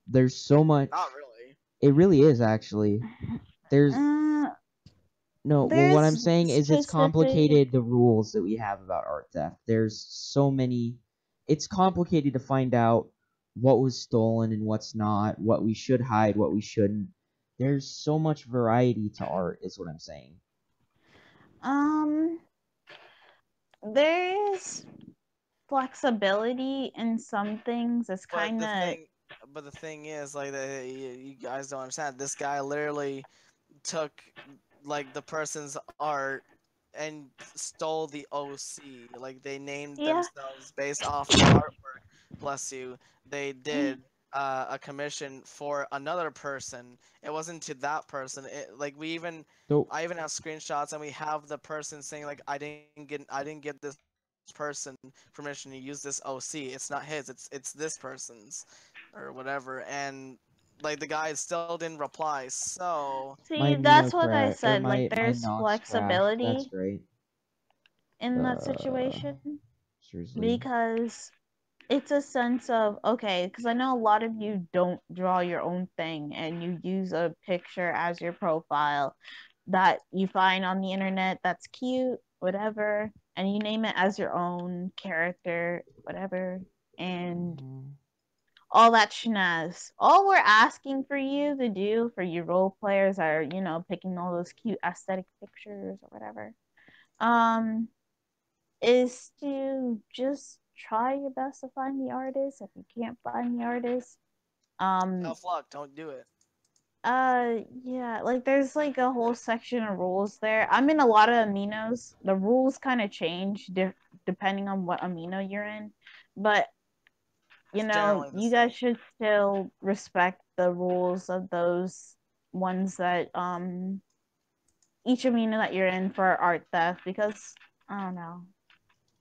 there's so much. Not really. It really is actually. There's Uh, no. Well, what I'm there's saying is, it's specific. complicated. The rules that we have about art theft. There's so many. It's complicated to find out what was stolen and what's not. What we should hide, what we shouldn't. There's so much variety to art, is what I'm saying. Um, there's flexibility in some things. It's But kind the of thing, but the thing is, like, you guys don't understand. This guy literally took like the person's art and stole the OC. Like they named yeah. themselves based off the artwork. Bless you. They did a commission for another person. It wasn't to that person. Like So I even have screenshots, and we have the person saying like, I didn't get this art. person permission to use this OC. It's not his. It's this person's, or whatever. And like the guy still didn't reply. So My See, Amino that's what I crash or said. Like, my there's Nox crashed. That's flexibility great. in that Uh, situation seriously. because it's a sense of, okay, because I know a lot of you don't draw your own thing and you use a picture as your profile that you find on the internet that's cute, whatever, and you name it as your own character, whatever, and Mhm. all that shenaz. All we're asking for you to do for you role players are, picking all those cute aesthetic pictures or whatever, um, is to just try your best to find the artist. If you can't find the artist, um, tough luck. Don't do it. yeah, like there's like a whole section of rules there. I'm in a lot of aminos. The rules kind of change depending on what amino you're in, but It's generally the you same. guys should still respect the rules of those ones that each amino that you're in for art theft because I don't know.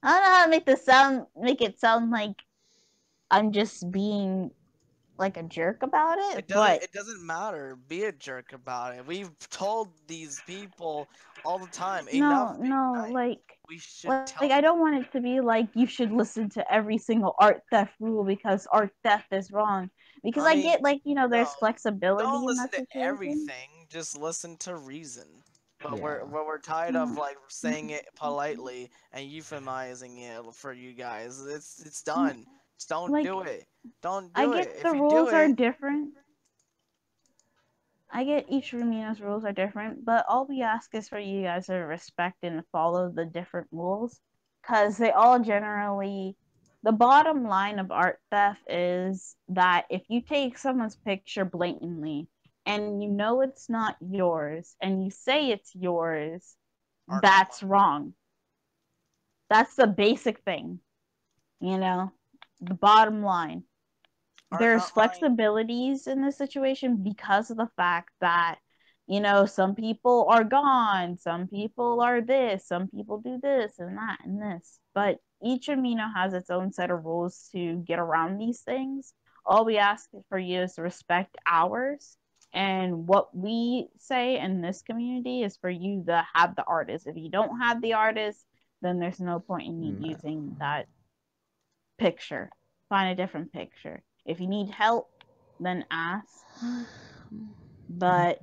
I don't know how to make it sound like I'm just being like a jerk about it, It doesn't. but It doesn't matter. Be a jerk about it. We've told these people all the time. Enough no, being no, nice. We should like tell I them. don't want it to be like you should listen to every single art theft rule because art theft is wrong. Because I I mean, get like, no. there's flexibility Don't in listen that to situation. everything. Just listen to reason. But Yeah. we're tired of Mm, like mm, saying it politely and euphemizing it for you guys. It's mm, done. Just don't like do it. Don't I do get it. the If you do rules are it, different. I get each Rumino's rules are different, but all we ask is for you guys to respect and follow the different rules because they all generally. The bottom line of art theft is that if you take someone's picture blatantly and you know it's not yours and you say it's yours, art not that's mine. wrong. That's the basic thing, you know, the bottom line. Art There's not mine. flexibilities in this situation because of the fact that some people are gone, some people are this, some people do this and that and this, but each amino has its own set of rules to get around these things. All we ask for you is to respect ours, and what we say in this community is for you to have the artist. If you don't have the artist, then there's no point in you No. using that picture. Find a different picture. If you need help, then ask. But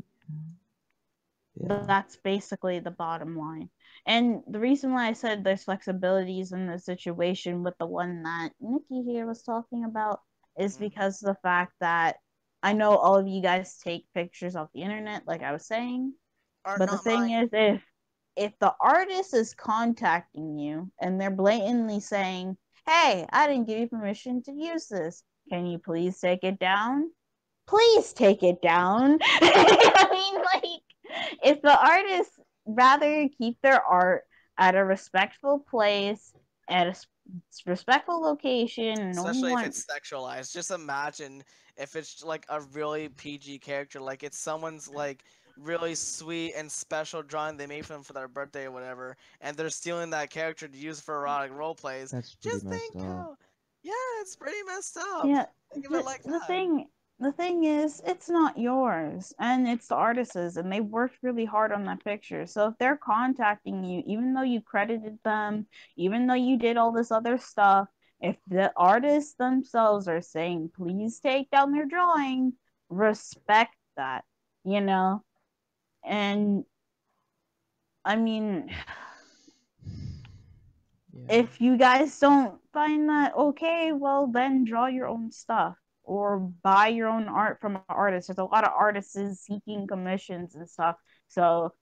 Yeah. that's basically the bottom line. And the reason why I said there's flexibilities in the situation with the one that Nikki here was talking about is Mhm. because of the fact that I know all of you guys take pictures off the internet, like I was saying. Art But the not thing mine. is, if the artist is contacting you and they're blatantly saying, "Hey, I didn't give you permission to use this. Can you please take it down?" Please take it down. I mean, like, if the artists rather keep their art at a respectful place, at a respectful location, and no Especially if one, it's sexualized. Just imagine if it's like a really PG character, like it's someone's like really sweet and special drawing they made for them for their birthday or whatever, and they're stealing that character to use for erotic role plays. That's pretty Just messed think up. how, yeah, it's pretty messed up. yeah, Think of it the, like the that. thing the thing is it's not yours and it's the artist's and they worked really hard on that picture. So if they're contacting you, even though you credited them, even though you did all this other stuff, if the artists themselves are saying please take down their drawing, respect that, you know. And I mean, Yeah. if you guys don't find that okay, well then draw your own stuff or buy your own art from an artist. There's a lot of artists seeking commissions and stuff. So,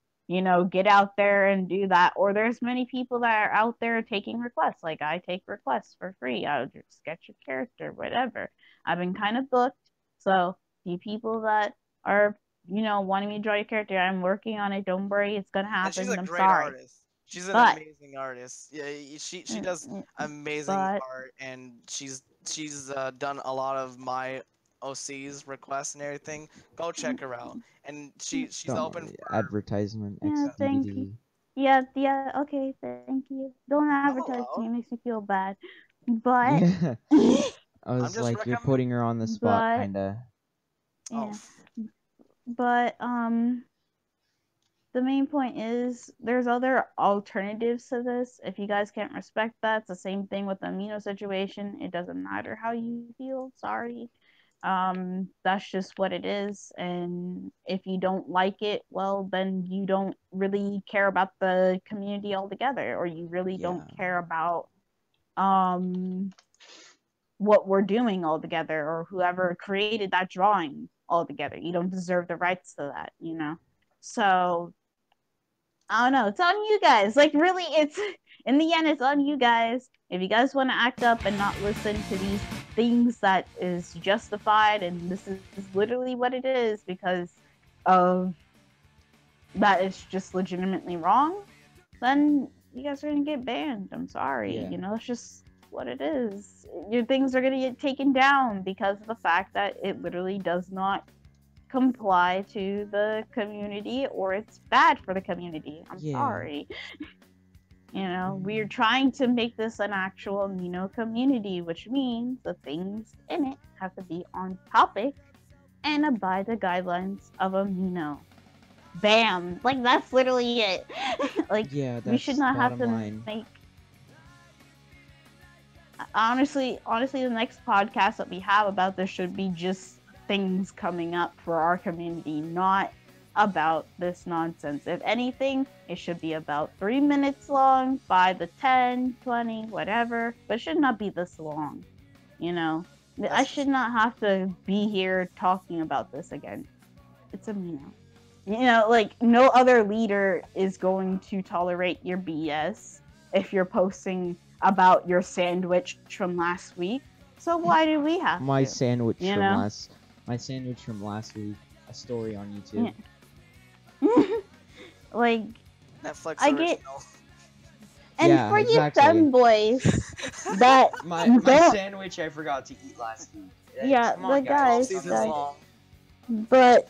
get out there and do that. Or there's many people that are out there taking requests. Like I take requests for free. I'll just sketch a character, whatever. I've been kind of booked. So the people that are, wanting me to draw your character, I'm working on it. Don't worry, it's gonna And she's happen. a I'm great sorry. artist. She's an But amazing artist. Yeah, she mm, does mm, amazing but art, and she's done a lot of my OC's requests and everything. Go check her out, and she's Don't open worry. for Advertisement yeah, thank you. XDVD. Yeah, okay, thank you. Don't I'm advertise to me, it allowed. makes me feel bad. But, Yeah. I I'm was just like, you're recommend. putting her on the spot, but, kinda. Oh, yeah. But, the main point is there's other alternatives to this. If you guys can't respect that, it's the same thing with the amino situation. It doesn't matter how you feel. Sorry. That's just what it is. And if you don't like it, well, then you don't really care about the community altogether, or you really don't Yeah. care about um what we're doing all together, or whoever created that drawing all together. You don't deserve the rights to that, you know. So I don't know. It's on you guys. Like, really, it's in the end, it's on you guys. If you guys want to act up and not listen to these things that is justified, and this is literally what it is because of that is just legitimately wrong, then you guys are gonna get banned. I'm sorry. Yeah. You know, it's just what it is. Your things are gonna get taken down because of the fact that it literally does not comply to the community, or it's bad for the community. I'm Yeah. sorry. You know, we're trying to make this an actual amino community, which means the things in it have to be on topic and abide the guidelines of amino. Bam! Like, that's literally it. Like, Yeah, we should that's not have bottom to line. make. Honestly, the next podcast that we have about this should be just things coming up for our community, not about this nonsense. If anything, it should be about 3 minutes long, 5 to 10, 20, whatever, but it should not be this long. You know, I that's for should sure. not have to be here talking about this again. It's amino. You know, like, no other leader is going to tolerate your BS if you're posting about your sandwich from last week. So why do we have My to? sandwich You from know? last my sandwich from last week. A story on YouTube. Yeah. Like, Netflix I get. original. And Yeah, for you exactly. femboys that My don't. sandwich I forgot to eat last week. Yeah, Come the on, guys. 12 guys, Don't seasons guys. relate it. long. But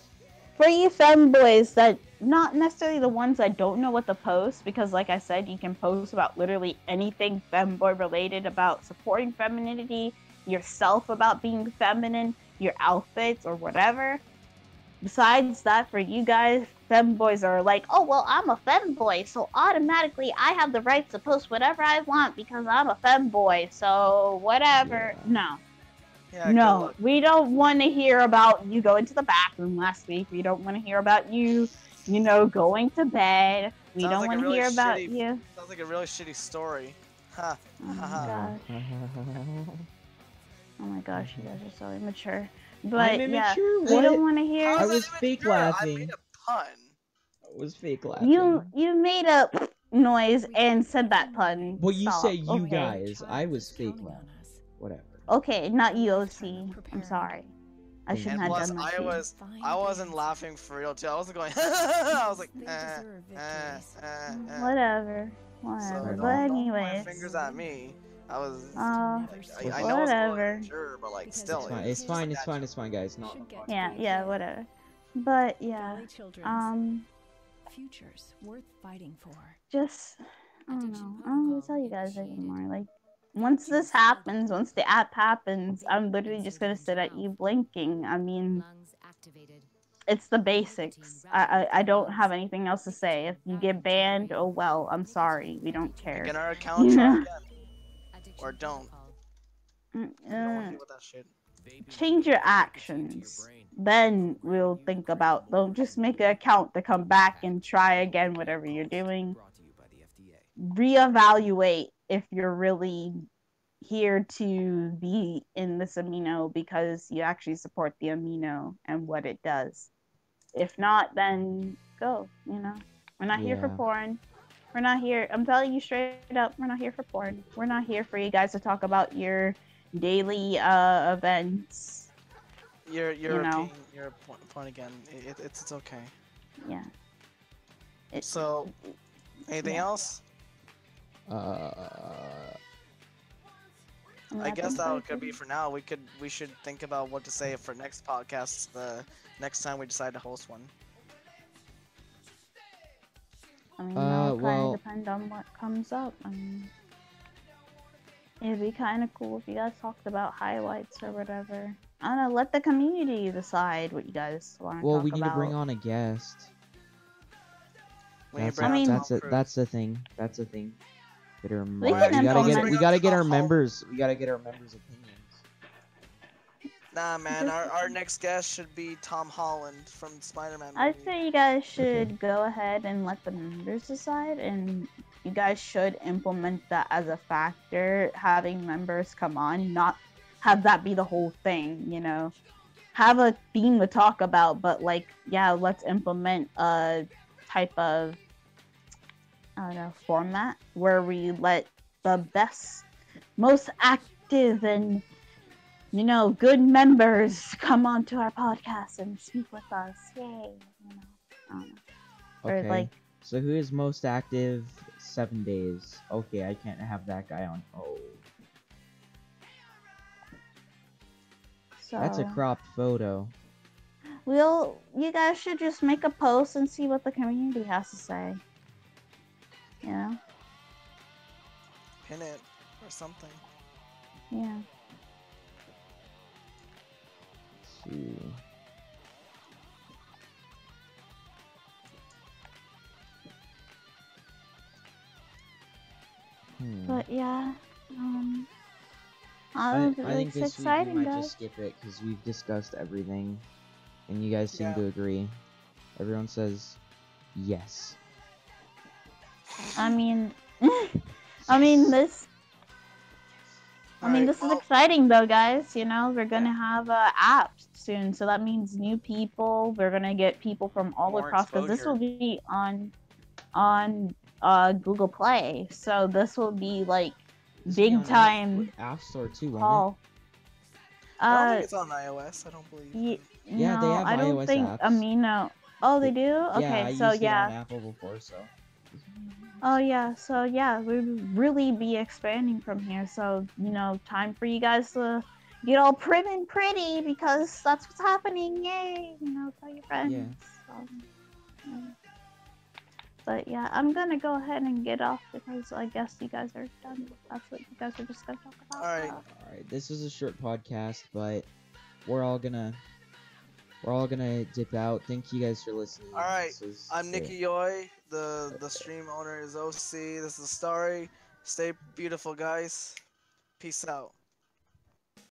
for you femboys that not necessarily the ones that don't know what to post, because like I said, you can post about literally anything femboy related, about supporting femininity, yourself about being feminine, your outfits or whatever. Besides that, for you guys, femboys are like, oh well, I'm a femboy, so automatically I have the right to post whatever I want because I'm a femboy, so whatever. Yeah. No, Yeah, good no, luck. we don't want to hear about you going to the bathroom last week. We don't want to hear about you, going to bed. We Sounds don't like a want to really hear about shitty. you. Sounds like a really shitty story. Ha. Oh Ha my ha. gosh. Oh my gosh, you guys are so immature. I'm But yeah, immature. we don't What? want to How hear. I is that was fake immature? I made laughing. a pun. I was fake You laughing. you made a noise and said that pun. Well, you say Stop. you Okay. guys. I was fake laughing. Whatever. Okay, not you, OC. I'm sorry. I Thank shouldn't And have you. plus, done that to you. I wasn't laughing for real too. I wasn't going. I was like, Whatever. So Whatever. Pardon But me. don't point anyways. fingers at me. I was. I know it's a little Whatever. immature, but like It's still, fine. it's It's just fine. like It's that. fine. It's fine, guys. No. Yeah, whatever. But yeah. Futures worth fighting for. Just I don't know. I don't know what to tell you guys anymore. Like, once this happens, once the app happens, I'm literally just gonna sit at you blinking. I mean, it's the basics. I don't have anything else to say. If you get banned, oh well. I'm sorry. We don't care. Again, our account, You try know? again, or don't. Don't deal with that shit. Change your actions. Then we'll think about. Don't just make an account to come back and try again. Whatever you're doing, reevaluate if you're really here to be in this amino because you actually support the amino and what it does. If not, then go. We're not here for Yeah. porn. We're not here. I'm telling you straight up, we're not here for porn. We're not here for you guys to talk about your daily events. You're You know. repeating your point again. It's okay. Yeah. So, anything yeah. else? Uh. I guess that could be for now. We should think about what to say for next podcast. The next time we decide to host one. I mean, it'll kind Well, of depend on what comes up. I mean, it'd be kind of cool if you guys talked about highlights or whatever. I don't know. Let the community decide what you guys want to well, talk we need to about. bring on a guest. We need to That's bring I on mean- Tom that's Cruise. that's the thing. That's the thing. Get our We Or can actually, we gotta let's get implement- bring we on gotta get Tom our Holland. members. We gotta get our members' opinions. Nah, man, Just- our next guest should be Tom Holland from Spider-Man movie. I'd say you guys should go ahead and let the members decide, and you guys should implement that as a factor. Having members come on, not have that be the whole thing. You know, have a theme to talk about, but like, yeah, let's implement a type of I don't know format where we let the best, most active and good members come onto our podcast and speak with us. Yay. I don't know. Or Okay. like, So who is most active 7 days? Okay, I can't have that guy on. Oh, so that's a cropped photo. you guys should just make a post and see what the community has to say. You know? Pin it or something. Yeah. Let's see. But yeah, I it's think this week we exciting, might guys. just skip it because we've discussed everything, and you guys seem Yeah. to agree. Everyone says yes. I mean, I mean this. Alright, This is well, exciting though, guys. We're gonna have apps soon, so that means new people. We're gonna get people from all More across because this exposure. will be on Google Play. So this will be like This will be big on time App Store too, won't call. I don't think it's on iOS. I don't believe. Yeah, they no, have I don't iOS think apps. Amino. Oh, they do. Yeah, Okay, I so used it yeah. on Apple before, so. Oh yeah, so yeah, we'll really be expanding from here. So, time for you guys to get all prim and pretty because that's what's happening. Yay! Tell your friends. Yeah. Yeah. But yeah, I'm gonna go ahead and get off because I guess you guys are done. That's what you guys are just gonna talk about. Alright. Alright, this is a short podcast, but we're all gonna dip out. Thank you guys for listening. Alright, This was I'm it. Nicky Yoy. The stream owner is OC. This is Starry. Stay beautiful, guys. Peace out.